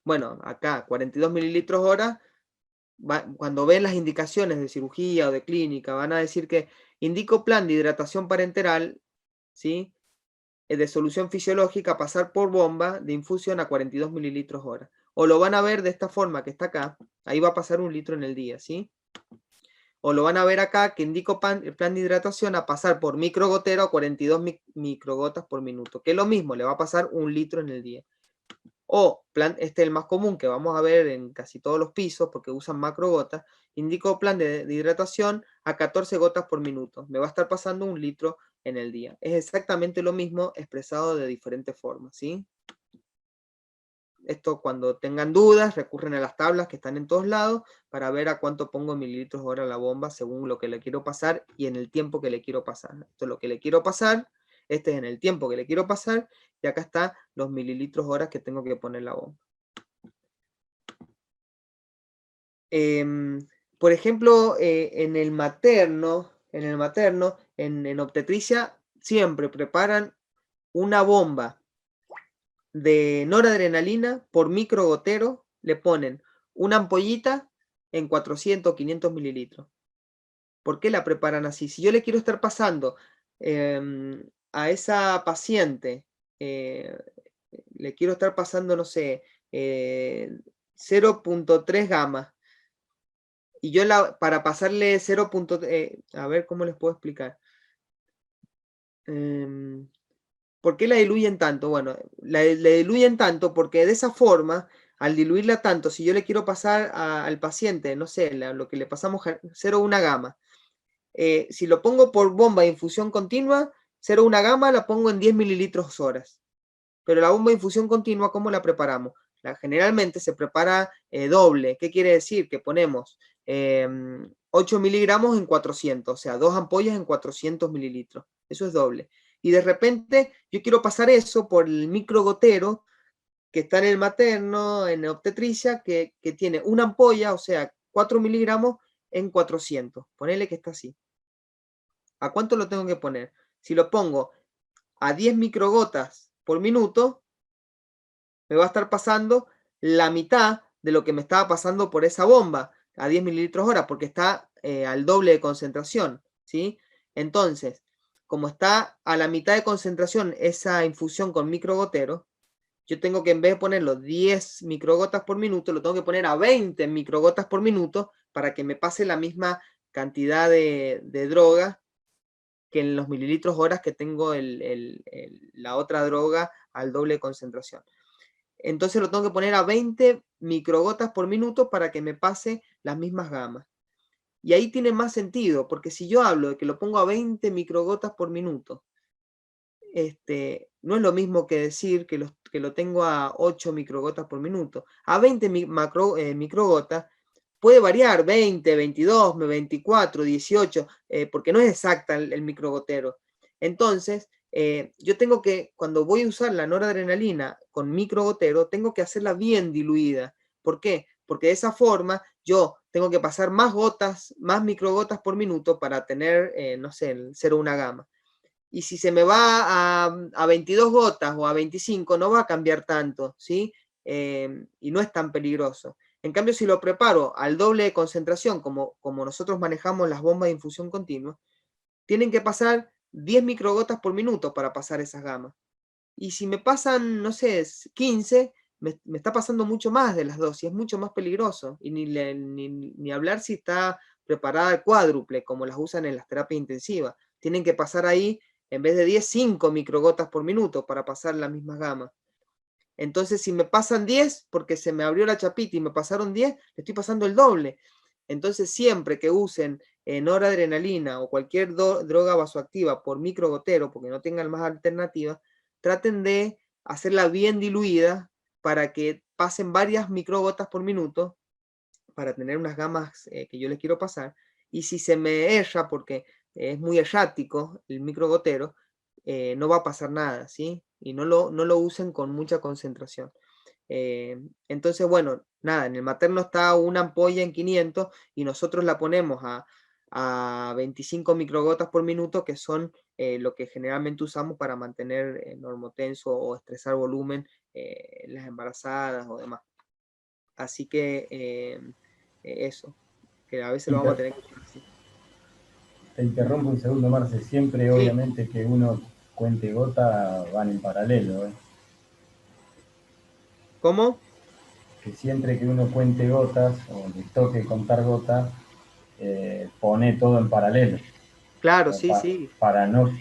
bueno, acá 42 mililitros hora, cuando ven las indicaciones de cirugía o de clínica, van a decir que indico plan de hidratación parenteral, ¿sí? De solución fisiológica, pasar por bomba de infusión a 42 mililitros hora. O lo van a ver de esta forma que está acá, ahí va a pasar 1 litro en el día, ¿sí? O lo van a ver acá que indico el plan de hidratación a pasar por microgotero a 42 microgotas por minuto, que es lo mismo, le va a pasar 1 litro en el día. O, este es el más común que vamos a ver en casi todos los pisos porque usan macrogotas, indico plan de hidratación a 14 gotas por minuto. Me va a estar pasando 1 litro en el día. Es exactamente lo mismo expresado de diferentes formas, ¿sí? Esto cuando tengan dudas recurren a las tablas que están en todos lados para ver a cuánto pongo en mililitros hora la bomba según lo que le quiero pasar y en el tiempo que le quiero pasar. Esto es lo que le quiero pasar, este es en el tiempo que le quiero pasar y acá están los mililitros horas que tengo que poner la bomba. Por ejemplo, en el materno, en obstetricia, siempre preparan una bomba de noradrenalina por microgotero, le ponen una ampollita en 400 o 500 mililitros. ¿Por qué la preparan así? Si yo le quiero estar pasando a esa paciente, le quiero estar pasando, no sé, 0.3 gamma, y yo para pasarle 0. A ver cómo les puedo explicar. ¿Por qué la diluyen tanto? Bueno, la diluyen tanto porque de esa forma, al diluirla tanto, si yo le quiero pasar al paciente, no sé, lo que le pasamos 0,1 gamma, si lo pongo por bomba de infusión continua, 0,1 gamma la pongo en 10 mililitros horas. Pero la bomba de infusión continua, ¿cómo la preparamos? Generalmente se prepara doble. ¿Qué quiere decir? Que ponemos 8 miligramos en 400, o sea, 2 ampollas en 400 mililitros. Eso es doble. Y de repente yo quiero pasar eso por el microgotero que está en el materno, en obstetricia, que tiene una ampolla, o sea, 4 miligramos en 400. Ponele que está así. ¿A cuánto lo tengo que poner? Si lo pongo a 10 microgotas por minuto, me va a estar pasando la mitad de lo que me estaba pasando por esa bomba, a 10 mililitros hora, porque está al doble de concentración, ¿sí? Entonces, como está a la mitad de concentración esa infusión con microgotero, yo tengo que, en vez de ponerlo 10 microgotas por minuto, lo tengo que poner a 20 microgotas por minuto para que me pase la misma cantidad de droga que en los mililitros horas que tengo la otra droga al doble de concentración. Entonces lo tengo que poner a 20 microgotas por minuto para que me pase las mismas gamas. Y ahí tiene más sentido, porque si yo hablo de que lo pongo a 20 microgotas por minuto, no es lo mismo que decir que lo tengo a 8 microgotas por minuto. A 20 microgotas puede variar, 20, 22, 24, 18, porque no es exacta el microgotero. Entonces, yo tengo que, cuando voy a usar la noradrenalina con microgotero, tengo que hacerla bien diluida. ¿Por qué? Porque de esa forma yo tengo que pasar más gotas, más microgotas por minuto para tener, no sé, el 0,1 gama. Y si se me va a 22 gotas o a 25, no va a cambiar tanto, ¿sí? Y no es tan peligroso. En cambio, si lo preparo al doble de concentración, como nosotros manejamos las bombas de infusión continua, tienen que pasar 10 microgotas por minuto para pasar esas gamas. Y si me pasan, no sé, 15, me está pasando mucho más de las dosis, es mucho más peligroso. Y ni hablar si está preparada al cuádruple, como las usan en las terapias intensivas. Tienen que pasar ahí, en vez de 10, 5 microgotas por minuto para pasar las mismas gamas. Entonces, si me pasan 10, porque se me abrió la chapita y me pasaron 10, le estoy pasando el doble. Entonces, siempre que usen noradrenalina o cualquier droga vasoactiva por microgotero, porque no tengan más alternativas, traten de hacerla bien diluida para que pasen varias microgotas por minuto para tener unas gamas que yo les quiero pasar. Y si se me erra, porque es muy errático el microgotero, no va a pasar nada, ¿sí? Y no lo usen con mucha concentración. Entonces, bueno, nada, en el materno está una ampolla en 500 y nosotros la ponemos a 25 microgotas por minuto, que son lo que generalmente usamos para mantener normotenso o estresar volumen en las embarazadas o demás. Así que eso, que a veces lo vamos a tener que usar así. Te interrumpo un segundo, Marce. Siempre, Sí. obviamente, que uno cuente gota, van en paralelo, ¿eh? ¿Cómo? Que siempre que uno cuente gotas o le toque contar gotas, pone todo en paralelo. Claro, sí, sí. Para no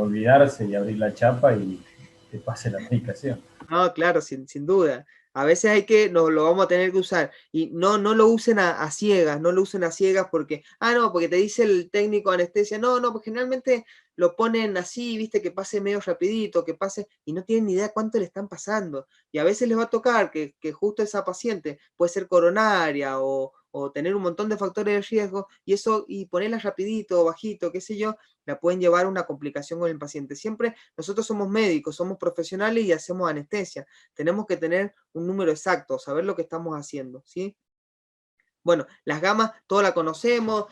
olvidarse y abrir la chapa y que pase la aplicación. No, claro, sin duda. A veces lo vamos a tener que usar. Y no lo usen a ciegas, no lo usen a ciegas porque, no, porque te dice el técnico de anestesia, no, pues generalmente lo ponen así, viste, que pase medio rapidito, que pase, y no tienen ni idea cuánto le están pasando. Y a veces les va a tocar que justo esa paciente puede ser coronaria o tener un montón de factores de riesgo, y ponerla rapidito o bajito, qué sé yo, la pueden llevar a una complicación con el paciente. Siempre nosotros somos médicos, somos profesionales y hacemos anestesia. Tenemos que tener un número exacto, saber lo que estamos haciendo, ¿sí? Bueno, las gamas, todas las conocemos.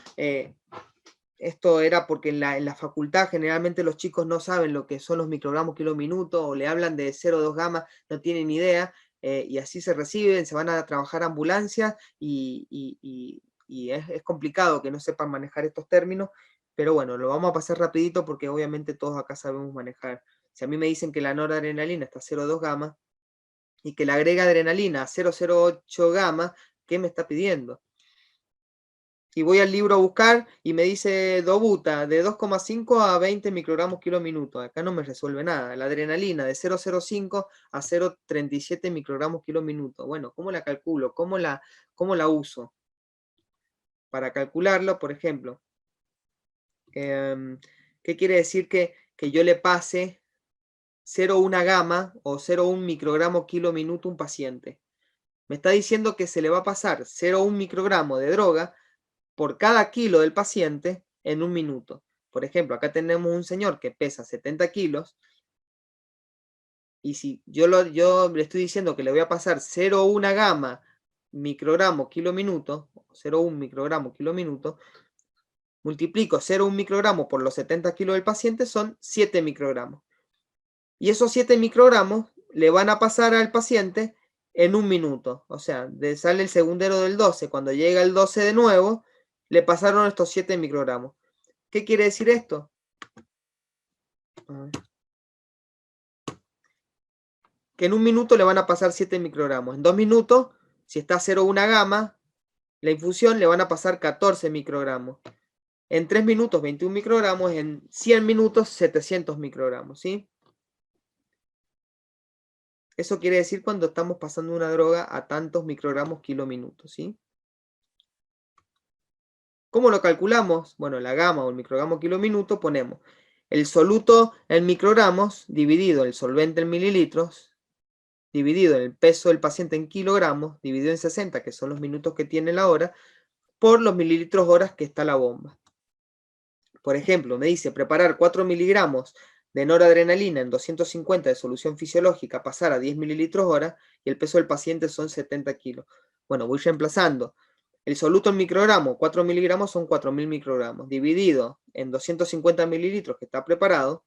Esto era porque en la facultad generalmente los chicos no saben lo que son los microgramos kilo minuto o le hablan de 0,2 gamas, no tienen ni idea. Y así se reciben, se van a trabajar a ambulancia y es complicado que no sepan manejar estos términos. Pero bueno, lo vamos a pasar rapidito porque obviamente todos acá sabemos manejar. Si a mí me dicen que la noradrenalina está a 0,2 gamma y que le agrega adrenalina a 0,08 gamma, ¿qué me está pidiendo? Y voy al libro a buscar y me dice dobuta de 2,5 a 20 microgramos kilo minuto. Acá no me resuelve nada. La adrenalina de 0,05 a 0,37 microgramos kilo minuto. Bueno, ¿cómo la calculo? ¿Cómo la uso? Para calcularlo, por ejemplo, ¿qué quiere decir que yo le pase 0,1 gamma o 0,1 microgramo kilo minuto un paciente. Me está diciendo que se le va a pasar 0,1 microgramo de droga por cada kilo del paciente en un minuto. Por ejemplo, acá tenemos un señor que pesa 70 kilos, y si yo le estoy diciendo que le voy a pasar 0,1 gamma microgramo kilo minuto, 0,1 microgramo kilo minuto, multiplico 0,1 microgramo por los 70 kilos del paciente, son 7 microgramos. Y esos 7 microgramos le van a pasar al paciente en un minuto. O sea, sale el segundero del 12, cuando llega el 12 de nuevo, le pasaron estos 7 microgramos. ¿Qué quiere decir esto? Que en un minuto le van a pasar 7 microgramos. En 2 minutos, si está 0,1 gamma, la infusión le van a pasar 14 microgramos. En 3 minutos, 21 microgramos. En 100 minutos, 700 microgramos, ¿sí? Eso quiere decir cuando estamos pasando una droga a tantos microgramos kilo minuto, ¿sí? ¿Cómo lo calculamos? Bueno, la gamma o el microgramo kilo minuto, ponemos el soluto en microgramos dividido el solvente en mililitros, dividido el peso del paciente en kilogramos, dividido en 60, que son los minutos que tiene la hora, por los mililitros horas que está la bomba. Por ejemplo, me dice preparar 4 miligramos de noradrenalina en 250 de solución fisiológica, pasar a 10 mililitros hora, y el peso del paciente son 70 kilos. Bueno, voy reemplazando. El soluto en microgramos, 4 miligramos son 4.000 microgramos, dividido en 250 mililitros que está preparado,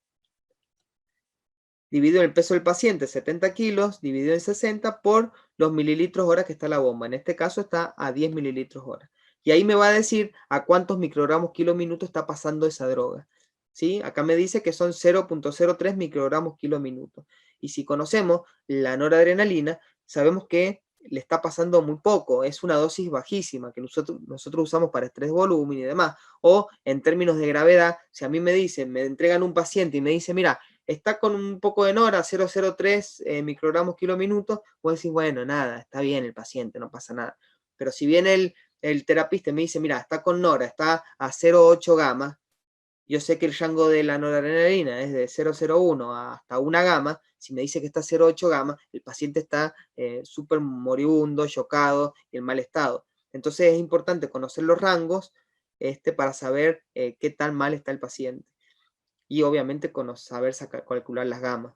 dividido en el peso del paciente, 70 kilos, dividido en 60 por los mililitros hora que está la bomba. En este caso está a 10 mililitros hora. Y ahí me va a decir a cuántos microgramos kilo minuto está pasando esa droga. ¿Sí? Acá me dice que son 0,03 microgramos kilo minuto. Y si conocemos la noradrenalina, sabemos que le está pasando muy poco. Es una dosis bajísima que nosotros usamos para estrés volumen y demás. O en términos de gravedad, si a mí me dicen, me entregan un paciente y me dice, mira, está con un poco de nora, 0,03 microgramos kilo minuto, vos decís, bueno, nada, está bien el paciente, no pasa nada. Pero si viene el terapista y me dice, mira, está con nora, está a 0,8 gamma, yo sé que el rango de la noradrenalina es de 0,01 hasta 1 gamma. Si me dice que está a 0,8 gamma, el paciente está súper moribundo, chocado y en mal estado. Entonces es importante conocer los rangos para saber qué tan mal está el paciente. Y obviamente saber calcular las gamas.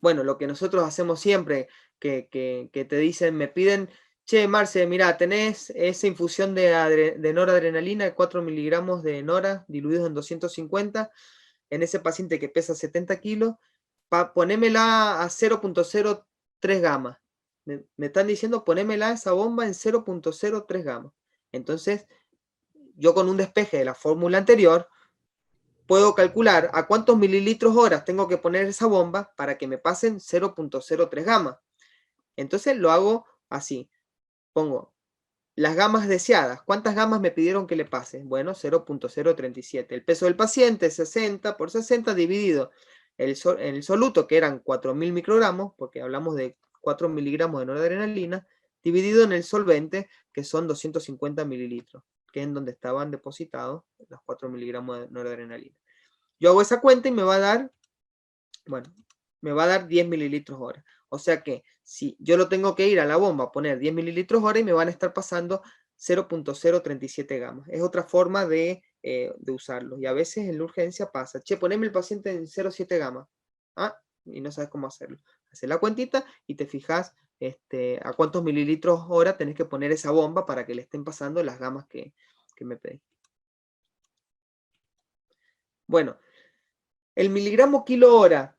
Bueno, lo que nosotros hacemos siempre, que te dicen, me piden, che, Marce, mira, tenés esa infusión de noradrenalina, de 4 miligramos de nora diluidos en 250, en ese paciente que pesa 70 kilos, ponémela a 0,03 gamma. Me están diciendo, ponémela esa bomba en 0,03 gamma. Entonces, yo con un despeje de la fórmula anterior, puedo calcular a cuántos mililitros horas tengo que poner esa bomba para que me pasen 0,03 gamma. Entonces lo hago así. Pongo las gamas deseadas. ¿Cuántas gamas me pidieron que le pase? Bueno, 0,037. El peso del paciente, 60 por 60 dividido en el soluto, que eran 4.000 microgramos, porque hablamos de 4 miligramos de noradrenalina, dividido en el solvente, que son 250 mililitros, que es en donde estaban depositados los 4 miligramos de noradrenalina. Yo hago esa cuenta y me va a dar, bueno, me va a dar 10 mililitros hora. O sea que si yo lo tengo que ir a la bomba a poner 10 mililitros hora y me van a estar pasando 0,037 gamas. Es otra forma de usarlo. Y a veces en la urgencia pasa, che, poneme el paciente en 0,7 gamas. Y no sabes cómo hacerlo. Haces la cuentita y te fijas a cuántos mililitros hora tenés que poner esa bomba para que le estén pasando las gamas que me pedí. Bueno, el miligramo kilo hora.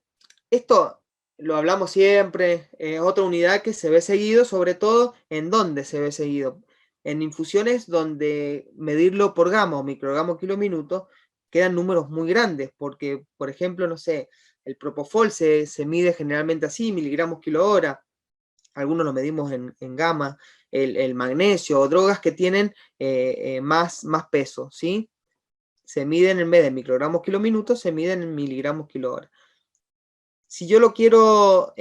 Esto lo hablamos siempre, es otra unidad que se ve seguido, sobre todo en dónde se ve seguido. En infusiones donde medirlo por gamma o microgramo kilo minuto quedan números muy grandes, porque, por ejemplo, no sé, el propofol se mide generalmente así, miligramos kilo hora, algunos lo medimos en gamma, el magnesio o drogas que tienen más peso, ¿sí? Se miden en vez de microgramos kilo minuto, se miden en miligramos kilo hora. Si yo lo quiero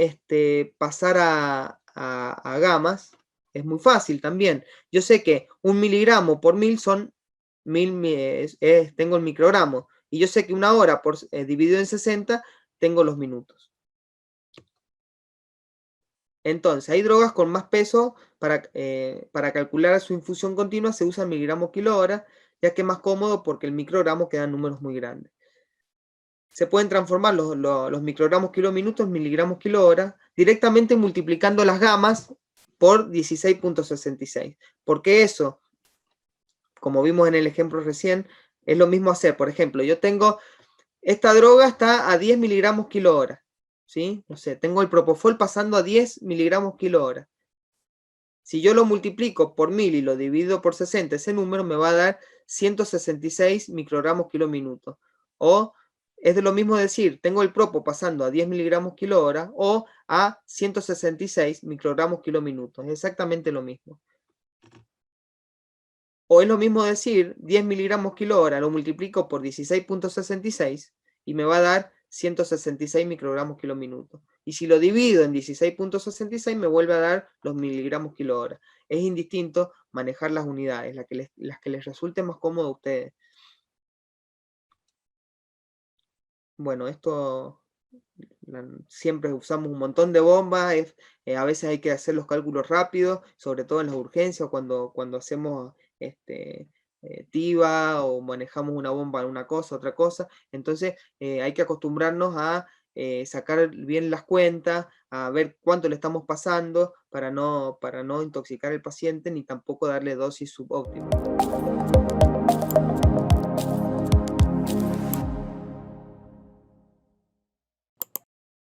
pasar a gamas, es muy fácil también. Yo sé que 1 miligramo por 1000 son 1000, tengo el microgramo. Y yo sé que 1 hora dividido en 60 tengo los minutos. Entonces, hay drogas con más peso, para calcular su infusión continua se usa miligramos kilo-hora, ya que es más cómodo porque el microgramo quedan números muy grandes. Se pueden transformar los microgramos kilo-minuto en miligramos kilo-hora, directamente multiplicando las gamas por 16.66. Porque eso, como vimos en el ejemplo recién, es lo mismo hacer. Por ejemplo, yo tengo, esta droga está a 10 miligramos kilo-hora. ¿Sí? No sé, tengo el propofol pasando a 10 miligramos kilo-hora. Si yo lo multiplico por 1000 y lo divido por 60, ese número me va a dar 166 microgramos kilo-minuto. O es de lo mismo decir, tengo el propo pasando a 10 miligramos kilo-hora o a 166 microgramos kilo-minuto. Es exactamente lo mismo. O es lo mismo decir 10 miligramos kilo-hora, lo multiplico por 16.66 y me va a dar 166 microgramos kilo-minuto. Y si lo divido en 16.66 me vuelve a dar los miligramos kilo-hora. Es indistinto manejar las unidades, las que les resulte más cómodo a ustedes. Bueno, esto siempre usamos un montón de bombas, a veces hay que hacer los cálculos rápidos, sobre todo en las urgencias, cuando hacemos TIVA o manejamos una bomba en una cosa, otra cosa. Entonces hay que acostumbrarnos a sacar bien las cuentas, a ver cuánto le estamos pasando para no intoxicar al paciente ni tampoco darle dosis subóptima.